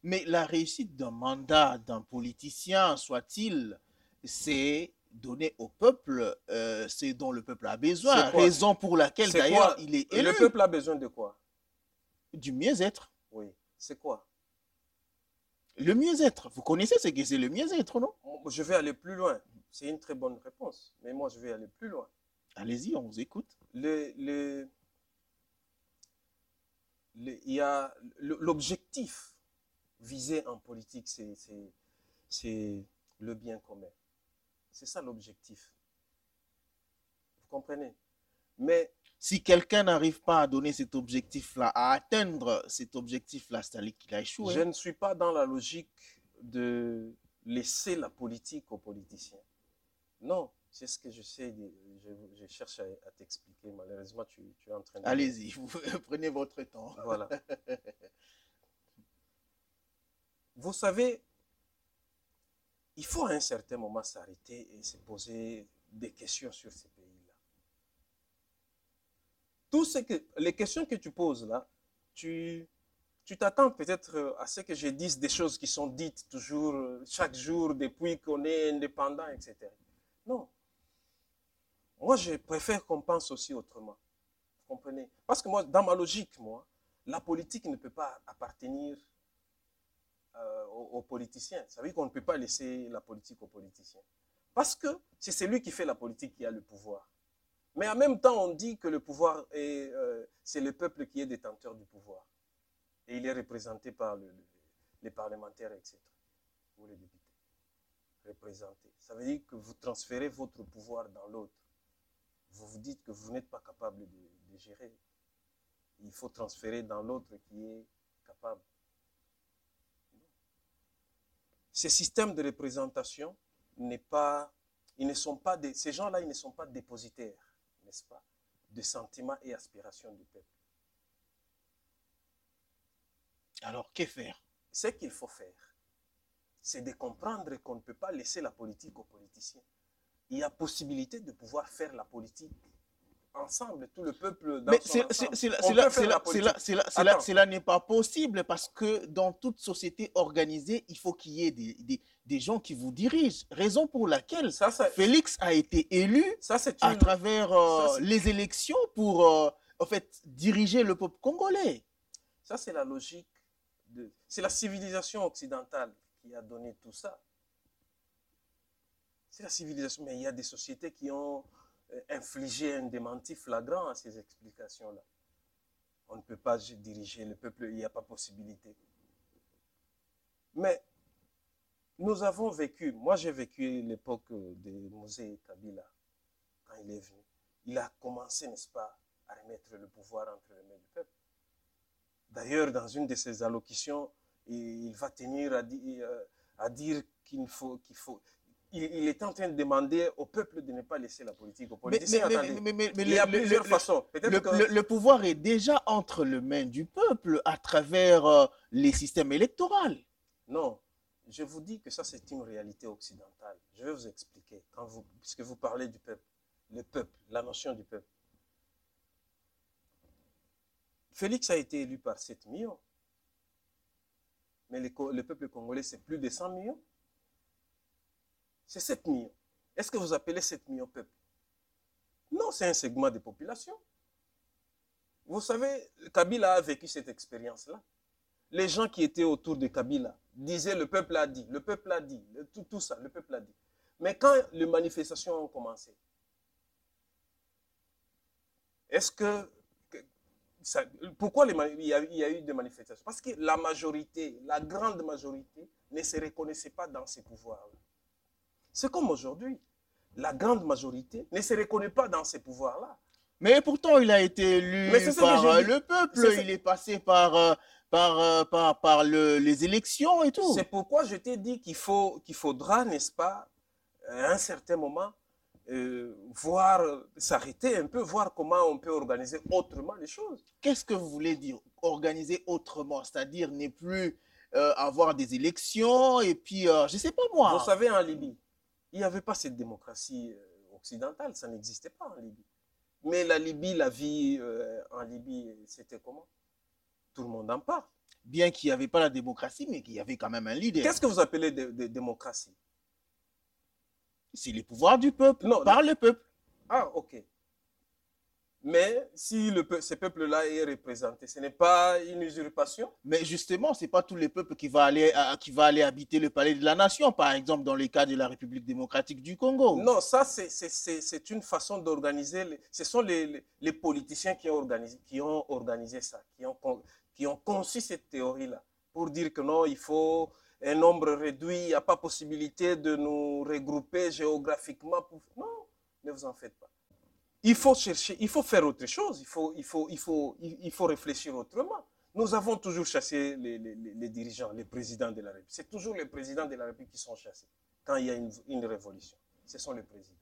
Mais la réussite d'un mandat d'un politicien, soit-il, c'est donner au peuple ce dont le peuple a besoin. Raison pour laquelle d'ailleurs il est élu. Le peuple a besoin de quoi? Du mieux-être. Oui. C'est quoi? Le mieux-être. Vous connaissez ce que c'est le mieux-être, non? Je vais aller plus loin. C'est une très bonne réponse. Mais moi, je vais aller plus loin. Allez-y, on vous écoute. Il y a l'objectif visé en politique, c'est le bien commun. C'est ça l'objectif. Vous comprenez? Mais si quelqu'un n'arrive pas à donner cet objectif-là, à atteindre cet objectif-là, c'est-à-dire qu'il a échoué. Je ne suis pas dans la logique de laisser la politique aux politiciens. Non, c'est ce que je cherche à t'expliquer. Malheureusement, tu es en train de... Allez-y, vous prenez votre temps. Voilà. Vous savez, il faut à un certain moment s'arrêter et se poser des questions sur ces pays-là. Les questions que tu poses là, tu t'attends peut-être à ce que je dise des choses qui sont dites toujours, chaque jour, depuis qu'on est indépendant, etc. Non. Moi, je préfère qu'on pense aussi autrement. Vous comprenez? Parce que moi, dans ma logique, moi, la politique ne peut pas appartenir aux politiciens. Ça veut dire qu'on ne peut pas laisser la politique aux politiciens. Parce que c'est celui qui fait la politique qui a le pouvoir. Mais en même temps, on dit que le pouvoir, c'est le peuple qui est détenteur du pouvoir. Et il est représenté par les parlementaires, etc. Ou les députés. Représenté. Ça veut dire que vous transférez votre pouvoir dans l'autre. Vous vous dites que vous n'êtes pas capable de gérer. Il faut transférer dans l'autre qui est capable. Ces systèmes de représentation ces gens-là, ils ne sont pas dépositaires, n'est-ce pas, de sentiments et aspirations du peuple. Alors, que faire? Ce qu'il faut faire, c'est de comprendre qu'on ne peut pas laisser la politique aux politiciens. Il y a possibilité de pouvoir faire la politique ensemble, tout le peuple dans son ensemble. Cela n'est pas possible parce que dans toute société organisée, il faut qu'il y ait des gens qui vous dirigent. Raison pour laquelle Félix a été élu à travers les élections pour en fait, diriger le peuple congolais. Ça, c'est la logique. C'est la civilisation occidentale qui a donné tout ça. C'est la civilisation. Mais il y a des sociétés qui ont infligé un démenti flagrant à ces explications-là. On ne peut pas diriger le peuple, il n'y a pas possibilité. Mais nous avons vécu, moi j'ai vécu l'époque de Mosé Kabila, quand il est venu. Il a commencé, n'est-ce pas, à remettre le pouvoir entre les mains du peuple. D'ailleurs, dans une de ses allocutions, il va tenir à dire il est en train de demander au peuple de ne pas laisser la politique aux politiciens. Mais il y a plusieurs façons. Le pouvoir est déjà entre les mains du peuple à travers les systèmes électoraux. Non, je vous dis que ça c'est une réalité occidentale. Je vais vous expliquer, puisque vous parlez du peuple, le peuple, la notion du peuple. Félix a été élu par 7 millions. Mais le peuple congolais, c'est plus de 100 millions. C'est 7 millions. Est-ce que vous appelez 7 millions peuple? Non, c'est un segment de population. Vous savez, Kabila a vécu cette expérience-là. Les gens qui étaient autour de Kabila disaient le peuple a dit, le peuple a dit, tout ça, le peuple a dit. Mais quand les manifestations ont commencé, est-ce que pourquoi il y a eu des manifestations? Parce que la majorité, la grande majorité, ne se reconnaissait pas dans ces pouvoirs-là. C'est comme aujourd'hui. La grande majorité ne se reconnaît pas dans ces pouvoirs-là. Mais pourtant, il a été élu par le peuple. Il est passé par les élections et tout. C'est pourquoi je t'ai dit qu'il faudra, n'est-ce pas, à un certain moment, s'arrêter un peu, voir comment on peut organiser autrement les choses. Qu'est-ce que vous voulez dire, organiser autrement? C'est-à-dire ne plus avoir des élections et puis, je ne sais pas moi. Vous savez, en Libye, il n'y avait pas cette démocratie occidentale, ça n'existait pas en Libye. Mais la Libye, la vie en Libye, c'était comment? Tout le monde en parle. Bien qu'il n'y avait pas la démocratie, mais qu'il y avait quand même un leader. Qu'est-ce que vous appelez de démocratie? C'est le pouvoir du peuple, par le peuple. Ah, ok. Mais si ce peuple-là est représenté, ce n'est pas une usurpation? Mais justement, ce n'est pas tout le peuple qui va aller habiter le palais de la nation, par exemple, dans le cas de la République démocratique du Congo. Non, ça, c'est une façon d'organiser. Ce sont les politiciens qui ont organisé ça, qui ont conçu cette théorie-là, pour dire que non, il faut un nombre réduit, il n'y a pas possibilité de nous regrouper géographiquement. Non, ne vous en faites pas. Il faut chercher, il faut faire autre chose, il faut réfléchir autrement. Nous avons toujours chassé les dirigeants, les présidents de la République. C'est toujours les présidents de la République qui sont chassés quand il y a une révolution. Ce sont les présidents.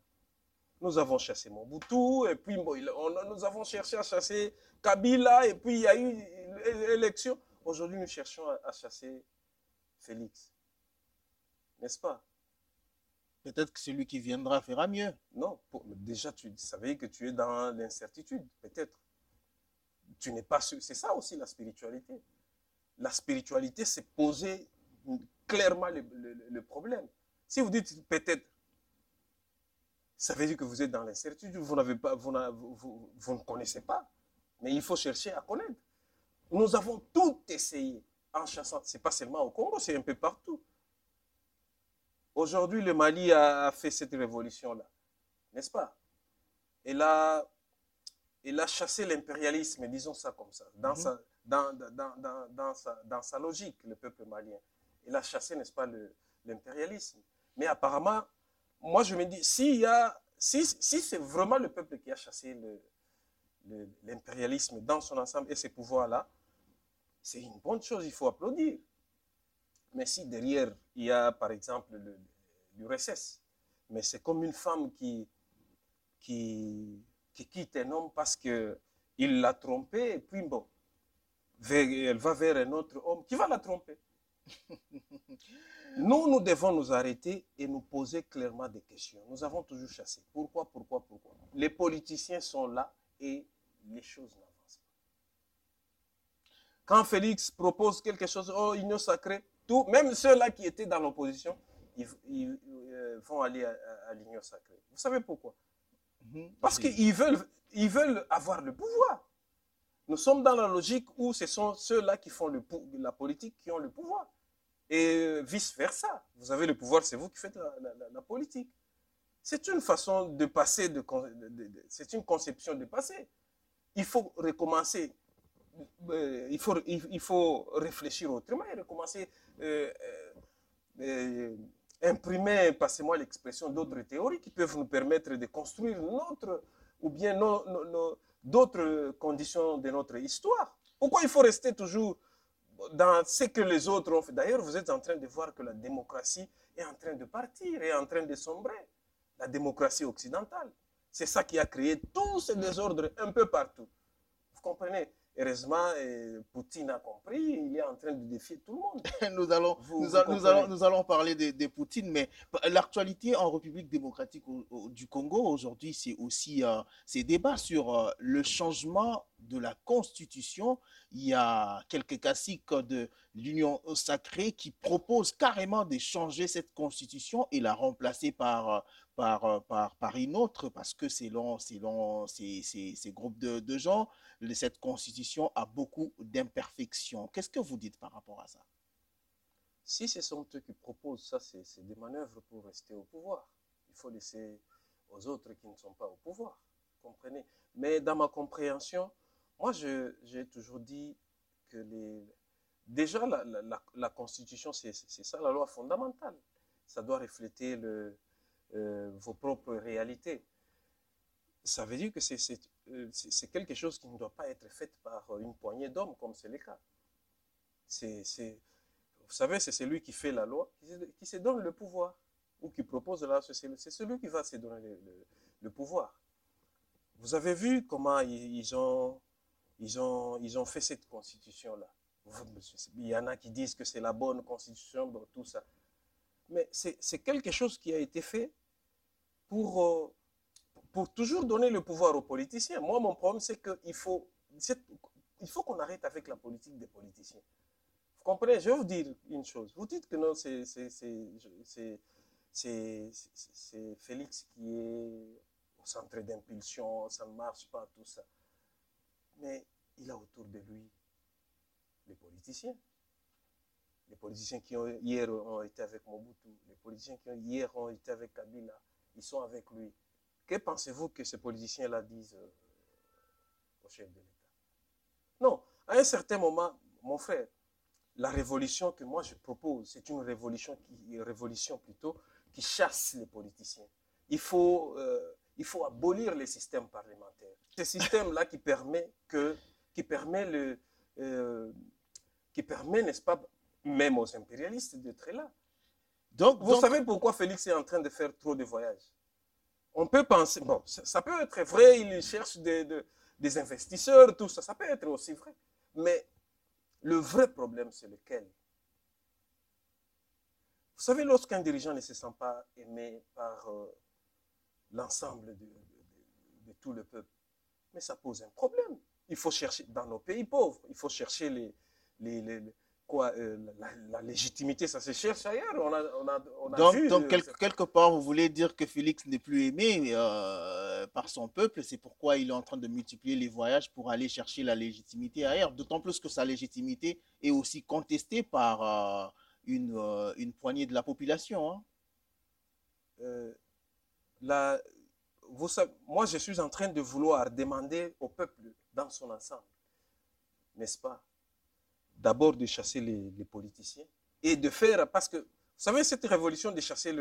Nous avons chassé Mobutu, et puis bon, nous avons cherché à chasser Kabila, et puis il y a eu l'élection. Aujourd'hui, nous cherchons à chasser Félix. N'est-ce pas? Peut-être que celui qui viendra fera mieux. Non, déjà, tu savais que tu es dans l'incertitude, peut-être. Tu n'es pas sûr. C'est ça aussi la spiritualité. La spiritualité, c'est poser clairement le problème. Si vous dites peut-être, ça veut dire que vous êtes dans l'incertitude, vous ne connaissez pas. Mais il faut chercher à connaître. Nous avons tout essayé en chassant. Ce n'est pas seulement au Congo, c'est un peu partout. Aujourd'hui, le Mali a fait cette révolution-là, n'est-ce pas? Elle a chassé l'impérialisme, disons ça comme ça, dans sa logique, le peuple malien. Il a chassé, n'est-ce pas, l'impérialisme. Mais apparemment, moi je me dis, si c'est vraiment le peuple qui a chassé l'impérialisme dans son ensemble et ses pouvoirs-là, c'est une bonne chose, il faut applaudir. Mais si derrière, il y a par exemple l'URSS, mais c'est comme une femme qui quitte un homme parce qu'il l'a trompé, et puis bon, elle va vers un autre homme qui va la tromper. Nous devons nous arrêter et nous poser clairement des questions. Nous avons toujours chassé. Pourquoi? Les politiciens sont là et les choses n'avancent pas. Quand Félix propose quelque chose, oh, union sacrée, tout, même ceux-là qui étaient dans l'opposition, ils vont aller à l'union sacrée. Vous savez pourquoi? Parce qu'ils veulent avoir le pouvoir. Nous sommes dans la logique où ce sont ceux-là qui font la politique qui ont le pouvoir. Et vice-versa. Vous avez le pouvoir, c'est vous qui faites la politique. C'est une façon de passer, c'est une conception de passer. Il faut recommencer. Il faut réfléchir autrement et recommencer, imprimer, passez-moi l'expression, d'autres théories qui peuvent nous permettre de construire ou bien d'autres conditions de notre histoire. Pourquoi il faut rester toujours dans ce que les autres ont fait? D'ailleurs, vous êtes en train de voir que la démocratie est en train de partir, est en train de sombrer. La démocratie occidentale. C'est ça qui a créé tout ce désordre un peu partout. Vous comprenez? Heureusement, Poutine a compris, il est en train de défier tout le monde. Nous allons parler de Poutine, mais l'actualité en République démocratique du Congo aujourd'hui, c'est aussi ces débats sur le changement de la Constitution. Il y a quelques classiques de l'Union sacrée qui proposent carrément de changer cette Constitution et la remplacer par une autre, parce que selon ces groupes de gens, cette constitution a beaucoup d'imperfections. Qu'est-ce que vous dites par rapport à ça? Si ce sont eux qui proposent ça, c'est des manœuvres pour rester au pouvoir. Il faut laisser aux autres qui ne sont pas au pouvoir. Comprenez? Mais dans ma compréhension, moi j'ai toujours dit que déjà la Constitution, c'est ça la loi fondamentale. Ça doit refléter vos propres réalités. Ça veut dire que c'est quelque chose qui ne doit pas être fait par une poignée d'hommes, comme c'est le cas. Vous savez, c'est celui qui fait la loi, qui se donne le pouvoir, ou qui propose la loi, c'est celui qui va se donner le pouvoir. Vous avez vu comment ils ont fait cette constitution-là. Il y en a qui disent que c'est la bonne constitution, bon, tout ça. Mais c'est quelque chose qui a été fait pour toujours donner le pouvoir aux politiciens. Moi, mon problème, c'est qu'il faut qu'on arrête avec la politique des politiciens. Vous comprenez? Je vais vous dire une chose. Vous dites que non, c'est Félix qui est au centre d'impulsion, ça ne marche pas, tout ça. Mais il a autour de lui les politiciens. Les politiciens qui hier ont été avec Mobutu, les politiciens qui hier ont été avec Kabila, ils sont avec lui. Que pensez-vous que ces politiciens-là disent au chef de l'État? Non, à un certain moment, mon frère, la révolution que moi je propose, c'est une révolution plutôt qui chasse les politiciens. Il faut abolir les systèmes parlementaires. Ce système-là qui permet euh, qui permet, n'est-ce pas, même aux impérialistes d'être là. Vous savez pourquoi Félix est en train de faire trop de voyages? On peut penser, bon, ça peut être vrai, il cherche des investisseurs, tout ça, ça peut être aussi vrai. Mais le vrai problème, c'est lequel? Vous savez, lorsqu'un dirigeant ne se sent pas aimé par l'ensemble de tout le peuple, mais ça pose un problème. Il faut chercher, dans nos pays pauvres, il faut chercher la légitimité, ça se cherche ailleurs. On a vu. Donc quelque part, vous voulez dire que Félix n'est plus aimé par son peuple, c'est pourquoi il est en train de multiplier les voyages pour aller chercher la légitimité ailleurs, d'autant plus que sa légitimité est aussi contestée par une poignée de la population. Hein. La, vous savez, moi, je suis en train de vouloir demander au peuple dans son ensemble, n'est-ce pas, d'abord de chasser les politiciens et de faire, parce que, vous savez, cette révolution de chasser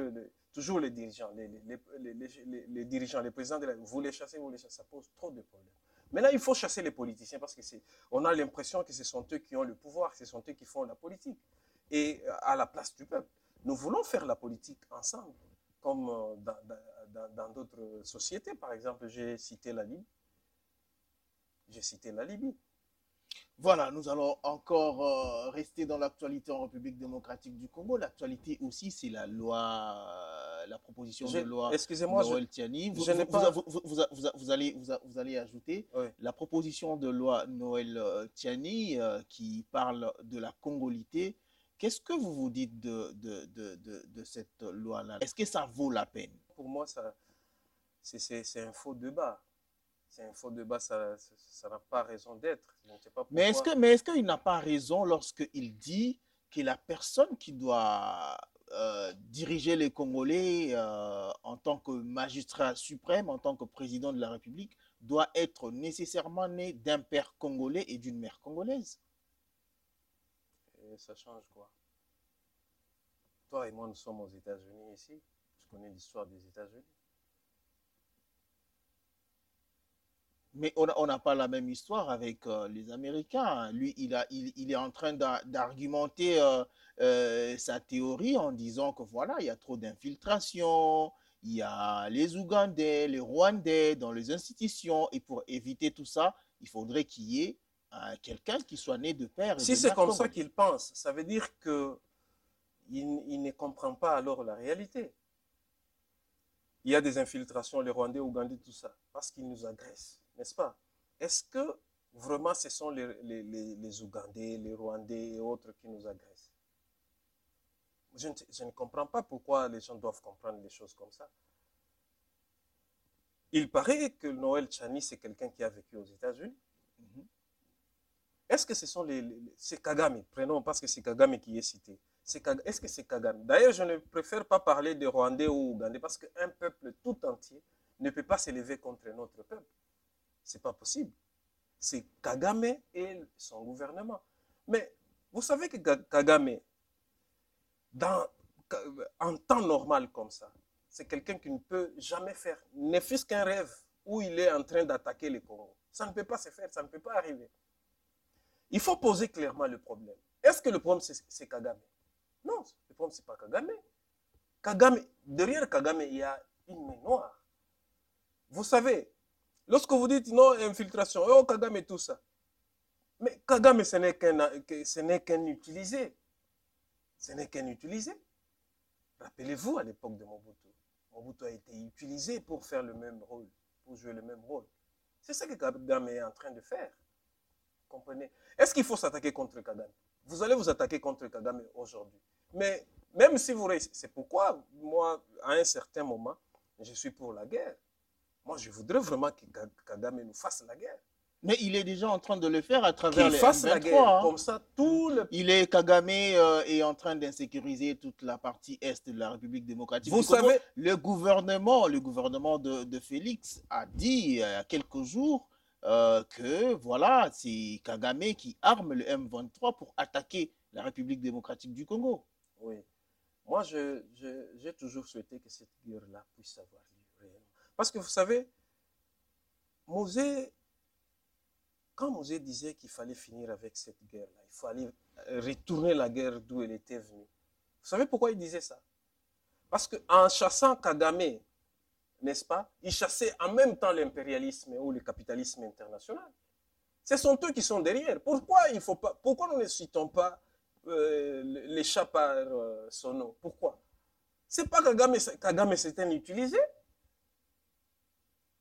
toujours les dirigeants, les dirigeants, les présidents, vous les chassez, ça pose trop de problèmes. Maintenant, il faut chasser les politiciens parce qu'on a l'impression que ce sont eux qui ont le pouvoir, ce sont eux qui font la politique. Et à la place du peuple, nous voulons faire la politique ensemble, comme dans d'autres sociétés. Par exemple, j'ai cité la Libye. Voilà, nous allons encore rester dans l'actualité en République démocratique du Congo. L'actualité aussi, c'est la loi, la proposition de loi excusez-moi, Noël Tiani. Vous allez ajouter oui, la proposition de loi Noël Tiani qui parle de la congolité. Qu'est-ce que vous vous dites de cette loi-là? Est-ce que ça vaut la peine? Pour moi, c'est un faux débat. C'est un faux débat, ça n'a pas raison d'être. Je ne sais pas pourquoi. Mais est-ce qu'il n'a pas raison lorsqu'il dit que la personne qui doit diriger les Congolais en tant que magistrat suprême, en tant que président de la République, doit être nécessairement né d'un père congolais et d'une mère congolaise? Et ça change quoi? Toi et moi, nous sommes aux États-Unis ici. Je connais l'histoire des États-Unis. Mais on n'a pas la même histoire avec les Américains. Lui, il est en train d'argumenter sa théorie en disant que voilà, il y a trop d'infiltration, il y a les Ougandais, les Rwandais dans les institutions. Et pour éviter tout ça, il faudrait qu'il y ait quelqu'un qui soit né de père et Si de c'est mère comme ça congolais. qu'il pense, ça veut dire qu'il ne comprend pas alors la réalité. Il y a des infiltrations, les Rwandais, Ougandais, tout ça, parce qu'ils nous agressent, n'est-ce pas? Est-ce que vraiment ce sont les Ougandais, les Rwandais et autres qui nous agressent? Je ne comprends pas pourquoi les gens doivent comprendre les choses comme ça. Il paraît que Noël Chani, c'est quelqu'un qui a vécu aux États-Unis. Est-ce que ce sont c'est Kagame, prenons parce que c'est Kagame qui est cité. Est-ce que c'est Kagame? D'ailleurs, je ne préfère pas parler de Rwandais ou Ougandais parce qu'un peuple tout entier ne peut pas s'élever contre notre peuple. Ce n'est pas possible. C'est Kagame et son gouvernement. Mais vous savez que Kagame, en temps normal comme ça, c'est quelqu'un qui ne peut jamais faire, ne fût-ce qu'un rêve où il est en train d'attaquer les Congo. Ça ne peut pas se faire, ça ne peut pas arriver. Il faut poser clairement le problème. Est-ce que le problème, c'est Kagame? Non, le problème, ce n'est pas Kagame. Derrière Kagame, il y a une main noire. Vous savez, lorsque vous dites non, infiltration, oh Kagame et tout ça, mais Kagame, ce n'est qu'un utilisé. Ce n'est qu'un utilisé. Rappelez-vous à l'époque de Mobutu. Mobutu a été utilisé pour faire le même rôle, pour jouer le même rôle. C'est ça que Kagame est en train de faire. Comprenez? Est-ce qu'il faut s'attaquer contre Kagame? Vous allez vous attaquer contre Kagame aujourd'hui. Mais même si vous... C'est pourquoi, moi, à un certain moment, je suis pour la guerre. Moi, je voudrais vraiment que Kagame nous fasse la guerre. Mais il est déjà en train de le faire à travers les fasse M23. La guerre, comme ça, tout le... Kagame est en train d'insécuriser toute la partie est de la République démocratique du Congo. Le gouvernement de Félix a dit il y a quelques jours que voilà, c'est Kagame qui arme le M23 pour attaquer la République démocratique du Congo. Oui. Moi, j'ai toujours souhaité que cette guerre-là puisse avoir lieu réellement. Parce que vous savez, Mosé Quand Mosé disait qu'il fallait finir avec cette guerre-là, il fallait retourner la guerre d'où elle était venue. Vous savez pourquoi il disait ça? Parce qu'en chassant Kagame, n'est-ce pas, il chassait en même temps l'impérialisme ou le capitalisme international. Ce sont eux qui sont derrière. Pourquoi nous ne citons pas les chats par son nom? Pourquoi? C'est pas Kagame c'est un utilisé.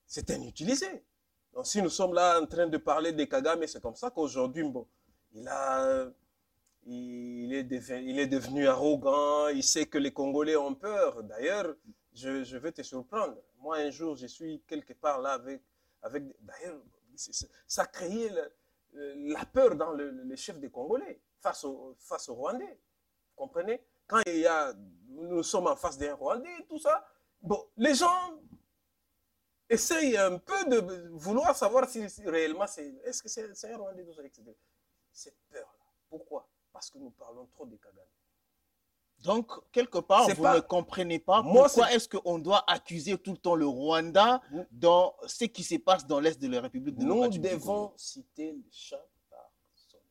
C'est un utilisé. Donc si nous sommes là en train de parler de Kagame, c'est comme ça qu'aujourd'hui, bon, il est devenu arrogant, il sait que les Congolais ont peur. D'ailleurs, je vais te surprendre. Moi, un jour, je suis quelque part là d'ailleurs, ça a créé la peur dans les chefs des Congolais face aux Rwandais. Vous comprenez? Quand nous sommes en face d'un Rwandais, tout ça, bon, les gens essayent un peu de vouloir savoir si réellement est-ce que c'est un Rwandais, tout ça, etc. Cette peur-là. Pourquoi? Parce que nous parlons trop de Kagame. Donc, quelque part, vous ne comprenez pas pourquoi est-ce qu'on doit accuser tout le temps le Rwanda dans ce qui se passe dans l'Est de la République démocratique du Congo. Nous devons citer le chat par son nom.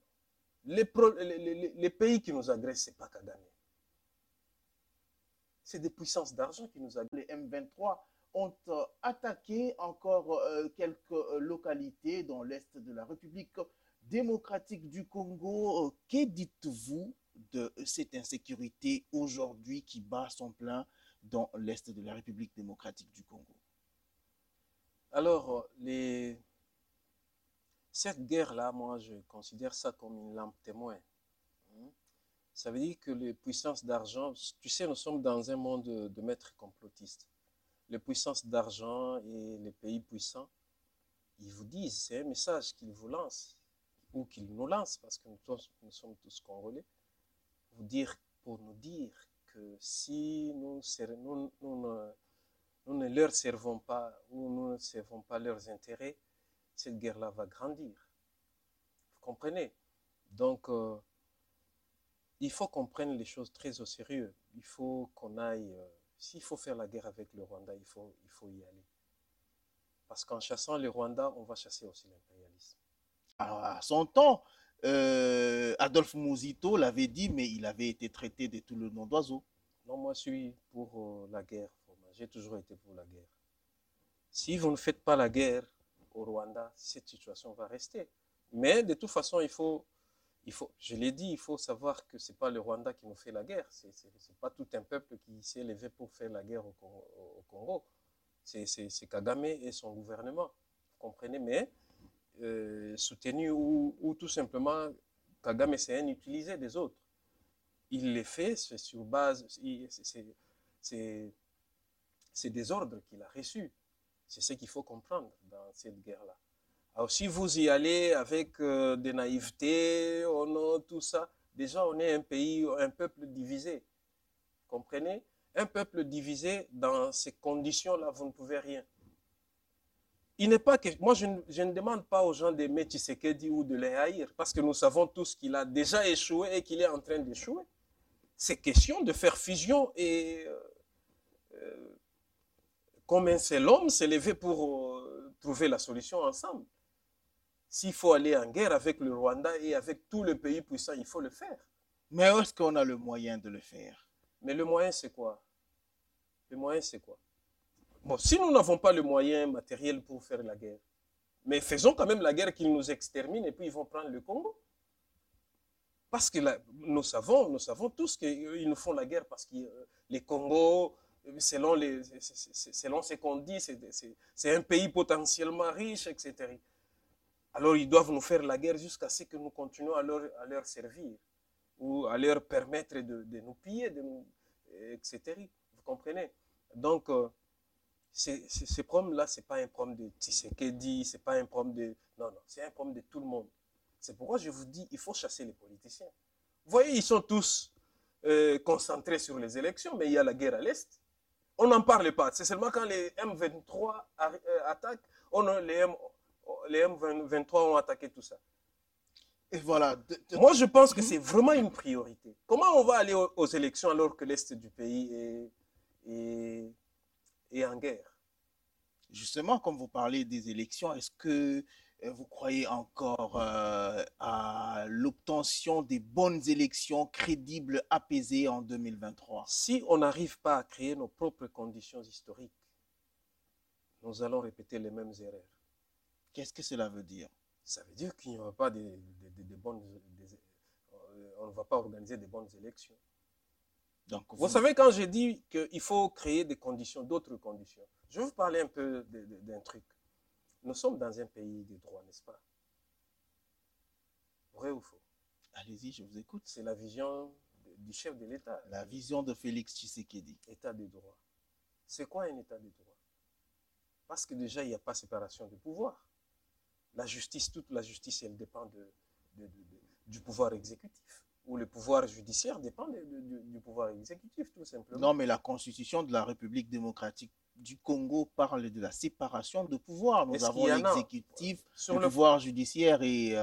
Les pays qui nous agressent, ce n'est pas Kagame. C'est des puissances d'argent qui nous agressent. Les M23 ont attaqué encore quelques localités dans l'Est de la République démocratique du Congo. Que dites-vous de cette insécurité aujourd'hui qui bat son plein dans l'Est de la République démocratique du Congo? Alors, cette guerre-là, moi, je considère ça comme une lampe témoin. Ça veut dire que les puissances d'argent, tu sais, nous sommes dans un monde de maîtres complotistes. Les puissances d'argent et les pays puissants, ils vous disent, c'est un message qu'ils vous lancent, ou qu'ils nous lancent, parce que nous sommes tous Congolais, pour nous dire que si nous ne leur servons pas, ou nous ne servons pas leurs intérêts, cette guerre-là va grandir. Vous comprenez? Donc, il faut qu'on prenne les choses très au sérieux. Il faut qu'on aille... S'il faut faire la guerre avec le Rwanda, il faut y aller. Parce qu'en chassant le Rwanda, on va chasser aussi l'impérialisme. À son temps, Adolphe Mouzito l'avait dit, mais il avait été traité de tout le nom d'oiseau. Non, moi, je suis pour la guerre. J'ai toujours été pour la guerre. Si vous ne faites pas la guerre au Rwanda, cette situation va rester. Mais de toute façon, je l'ai dit, il faut savoir que ce n'est pas le Rwanda qui nous fait la guerre. Ce n'est pas tout un peuple qui s'est levé pour faire la guerre au Congo. C'est Kagame et son gouvernement. Vous comprenez? Mais soutenu ou tout simplement, Kagame, c'est un utilisé des autres. Il les fait, c'est sur base, c'est des ordres qu'il a reçus. C'est ce qu'il faut comprendre dans cette guerre-là. Alors si vous y allez avec des naïvetés, oh non, tout ça, déjà on est un pays, un peuple divisé. Comprenez? Un peuple divisé, dans ces conditions-là, vous ne pouvez rien. Il n'est pas que, moi, je ne demande pas aux gens d'aimer Tshisekedi ou de les haïr, parce que nous savons tous qu'il a déjà échoué et qu'il est en train d'échouer. C'est question de faire fusion et comme un seul homme s'est levé pour trouver la solution ensemble. S'il faut aller en guerre avec le Rwanda et avec tous les pays puissants, il faut le faire. Mais est-ce qu'on a le moyen de le faire? Mais le moyen, c'est quoi? Le moyen, c'est quoi? Bon, si nous n'avons pas le moyen matériel pour faire la guerre, mais faisons quand même la guerre qu'ils nous exterminent et puis ils vont prendre le Congo. Parce que là, nous savons tous qu'ils nous font la guerre parce que les Congos, selon ce qu'on dit, c'est un pays potentiellement riche, etc. Alors ils doivent nous faire la guerre jusqu'à ce que nous continuions à leur servir ou à leur permettre de nous piller, etc. Vous comprenez? Donc, ce problème-là, ce n'est pas un problème de Tshisekedi, ce n'est pas un problème de... Non, c'est un problème de tout le monde. C'est pourquoi je vous dis, il faut chasser les politiciens. Vous voyez, ils sont tous concentrés sur les élections, mais il y a la guerre à l'Est. On n'en parle pas. C'est seulement quand les M23 attaquent, les M23 ont attaqué tout ça. Et voilà. Moi, je pense que c'est vraiment une priorité. Comment on va aller aux élections alors que l'Est du pays est en guerre? Justement, comme vous parlez des élections, est-ce que Vous croyez encore à l'obtention des bonnes élections crédibles, apaisées en 2023? Si on n'arrive pas à créer nos propres conditions historiques, nous allons répéter les mêmes erreurs. Qu'est-ce que cela veut dire? Ça veut dire qu'il n'y aura pas de bonnes... on ne va pas organiser de bonnes élections. Donc, vous savez, quand j'ai dit qu'il faut créer des conditions, d'autres conditions, je vais vous parler un peu d'un truc. Nous sommes dans un pays de droit, n'est-ce pas? Vrai ou faux? Allez-y, je vous écoute. C'est la vision du chef de l'État. La vision de Félix Tshisekedi. État de droit. C'est quoi un état de droit? Parce que déjà, il n'y a pas séparation de pouvoir. La justice, toute la justice, elle dépend du pouvoir exécutif. Ou le pouvoir judiciaire dépend du pouvoir exécutif, tout simplement. Non, mais la Constitution de la République démocratique du Congo parle de la séparation de pouvoir. Nous avons l'exécutif, le pouvoir judiciaire et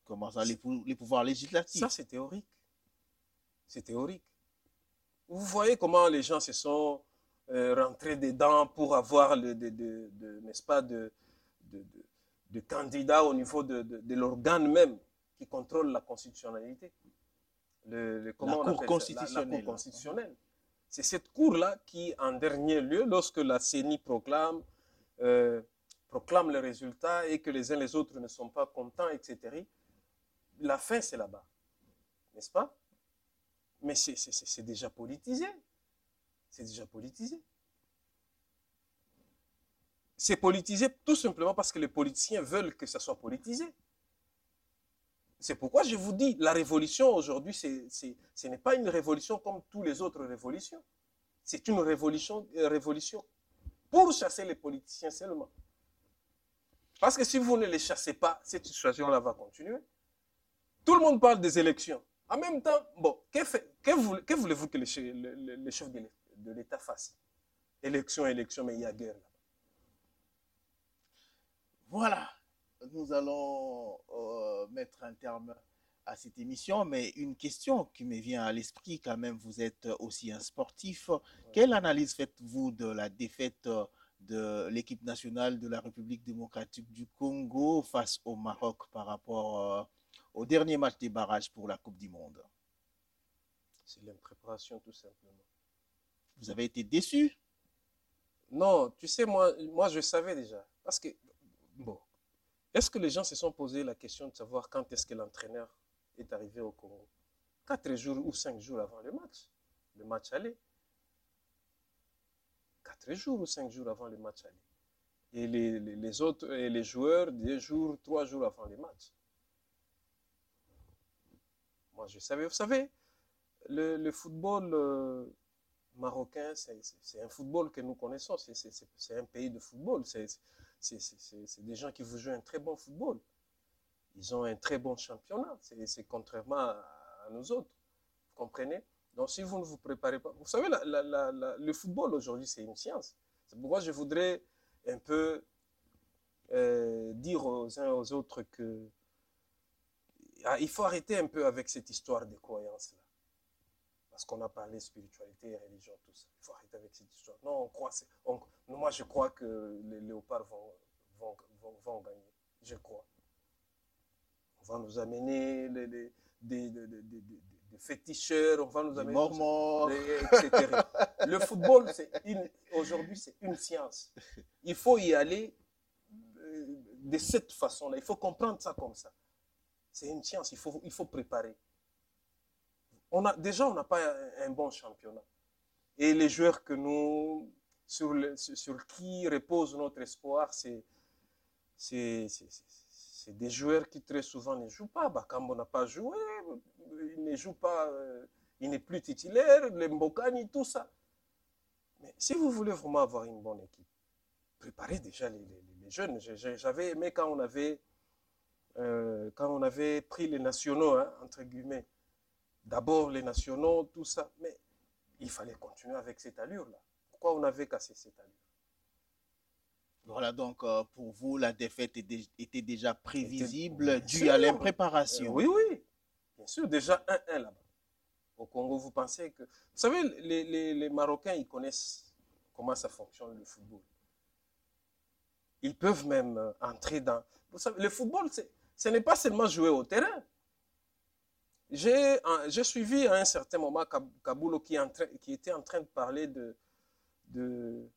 comment ça, les pouvoirs législatifs. Ça, c'est théorique. C'est théorique. Vous voyez comment les gens se sont rentrés dedans pour avoir, n'est-ce pas, de candidats au niveau de l'organe même qui contrôle la constitutionnalité. La Cour constitutionnelle. La Cour constitutionnelle. C'est cette cour-là qui, en dernier lieu, lorsque la CENI proclame les résultats et que les uns les autres ne sont pas contents, etc., la fin, c'est là-bas. N'est-ce pas? Mais c'est déjà politisé. C'est déjà politisé. C'est politisé tout simplement parce que les politiciens veulent que ça soit politisé. C'est pourquoi je vous dis, la révolution aujourd'hui, ce n'est pas une révolution comme toutes les autres révolutions. C'est une révolution pour chasser les politiciens seulement. Parce que si vous ne les chassez pas, cette situation-là va continuer. Tout le monde parle des élections. En même temps, bon, que voulez-vous que les chefs de l'État fassent? Élection, mais il y a guerre là. Voilà, nous allons mettre un terme à cette émission, mais une question qui me vient à l'esprit quand même, vous êtes aussi un sportif. Ouais. Quelle analyse faites-vous de la défaite de l'équipe nationale de la République démocratique du Congo face au Maroc par rapport au dernier match des barrages pour la Coupe du Monde? C'est l'impréparation tout simplement. Vous avez été déçu? Non, tu sais, moi je savais déjà. Parce que, bon, est-ce que les gens se sont posé la question de savoir quand est-ce que l'entraîneur est arrivé au Congo? 4 jours ou 5 jours avant le match aller. 4 jours ou 5 jours avant le match aller. Et les autres, et les joueurs, 2 jours, 3 jours avant le match. Moi, je savais, vous savez, le football marocain, c'est un football que nous connaissons. C'est un pays de football. C'est des gens qui vous jouent un très bon football. Ils ont un très bon championnat. C'est contrairement à nous autres. Vous comprenez? Donc, si vous ne vous préparez pas... Vous savez, le football aujourd'hui, c'est une science. C'est pourquoi je voudrais un peu dire aux uns et aux autres que il faut arrêter un peu avec cette histoire de croyances-là. Parce qu'on a parlé spiritualité et religion, tout ça. Il faut arrêter avec cette histoire. Non, moi, je crois que les léopards vont gagner. Je crois. On va nous amener des féticheurs, on va nous amener... mormons, etc. Le football, aujourd'hui, c'est une science. Il faut y aller de cette façon-là. Il faut comprendre ça comme ça. C'est une science, il faut préparer. On n'a pas un bon championnat. Et les joueurs que sur qui repose notre espoir, c'est des joueurs qui très souvent ne jouent pas. Bakambo n'a pas joué, il ne joue pas, il n'est plus titulaire, les Mbokani, tout ça. Mais si vous voulez vraiment avoir une bonne équipe, préparez déjà les jeunes. J'avais aimé quand on avait pris les nationaux, hein, entre guillemets. D'abord les nationaux, tout ça. Mais il fallait continuer avec cette allure-là. Pourquoi on avait cassé cette allure? Voilà, donc pour vous, la défaite était déjà prévisible, due à l'impréparation. Oui, oui. Bien sûr, déjà 1-1 là-bas. Au Congo, vous pensez que... Vous savez, les Marocains, ils connaissent comment ça fonctionne le football. Ils peuvent même entrer dans... Vous savez, le football, ce n'est pas seulement jouer au terrain. J'ai suivi à un certain moment Kabulo qui était en train de parler de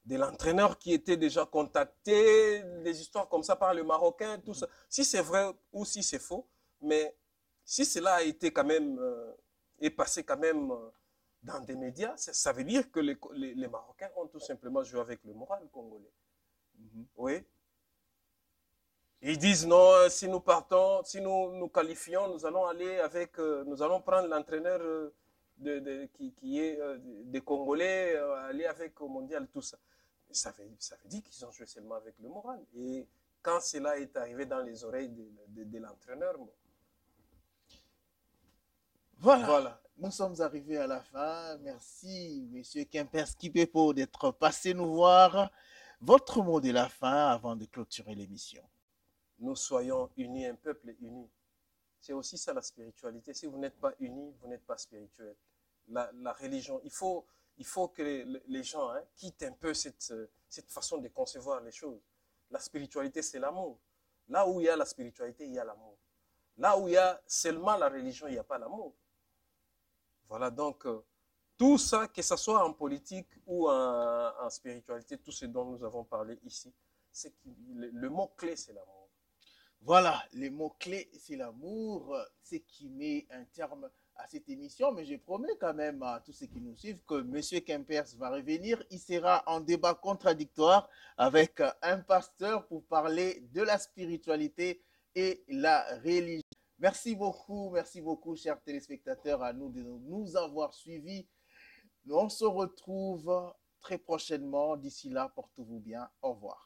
l'entraîneur qui était déjà contacté, des histoires comme ça par le Marocain, tout ça. Si c'est vrai ou si c'est faux, mais si cela a été quand même, est passé quand même dans des médias, ça veut dire que les Marocains ont tout simplement joué avec le moral congolais. Oui. Ils disent non, si nous partons, si nous qualifions, nous allons aller avec, nous allons prendre l'entraîneur qui est des Congolais, aller avec au mondial, tout ça. Ça veut dire qu'ils ont joué seulement avec le moral. Et quand cela est arrivé dans les oreilles de l'entraîneur, bon. Voilà. Nous sommes arrivés à la fin. Merci, Monsieur Kempers Kipepo, d'être passé nous voir. Votre mot de la fin avant de clôturer l'émission. Nous soyons unis, un peuple uni. C'est aussi ça la spiritualité. Si vous n'êtes pas unis, vous n'êtes pas spirituel. La religion, il faut que les gens quittent un peu cette façon de concevoir les choses. La spiritualité, c'est l'amour. Là où il y a la spiritualité, il y a l'amour. Là où il y a seulement la religion, il n'y a pas l'amour. Voilà, donc, tout ça, que ce soit en politique ou en spiritualité, tout ce dont nous avons parlé ici, le mot-clé, c'est l'amour. Voilà, les mots-clés, c'est l'amour, ce qui met un terme à cette émission, mais je promets quand même à tous ceux qui nous suivent que M. Kempers va revenir. Il sera en débat contradictoire avec un pasteur pour parler de la spiritualité et la religion. Merci beaucoup, chers téléspectateurs, à nous de nous avoir suivis. On se retrouve très prochainement. D'ici là, portez-vous bien. Au revoir.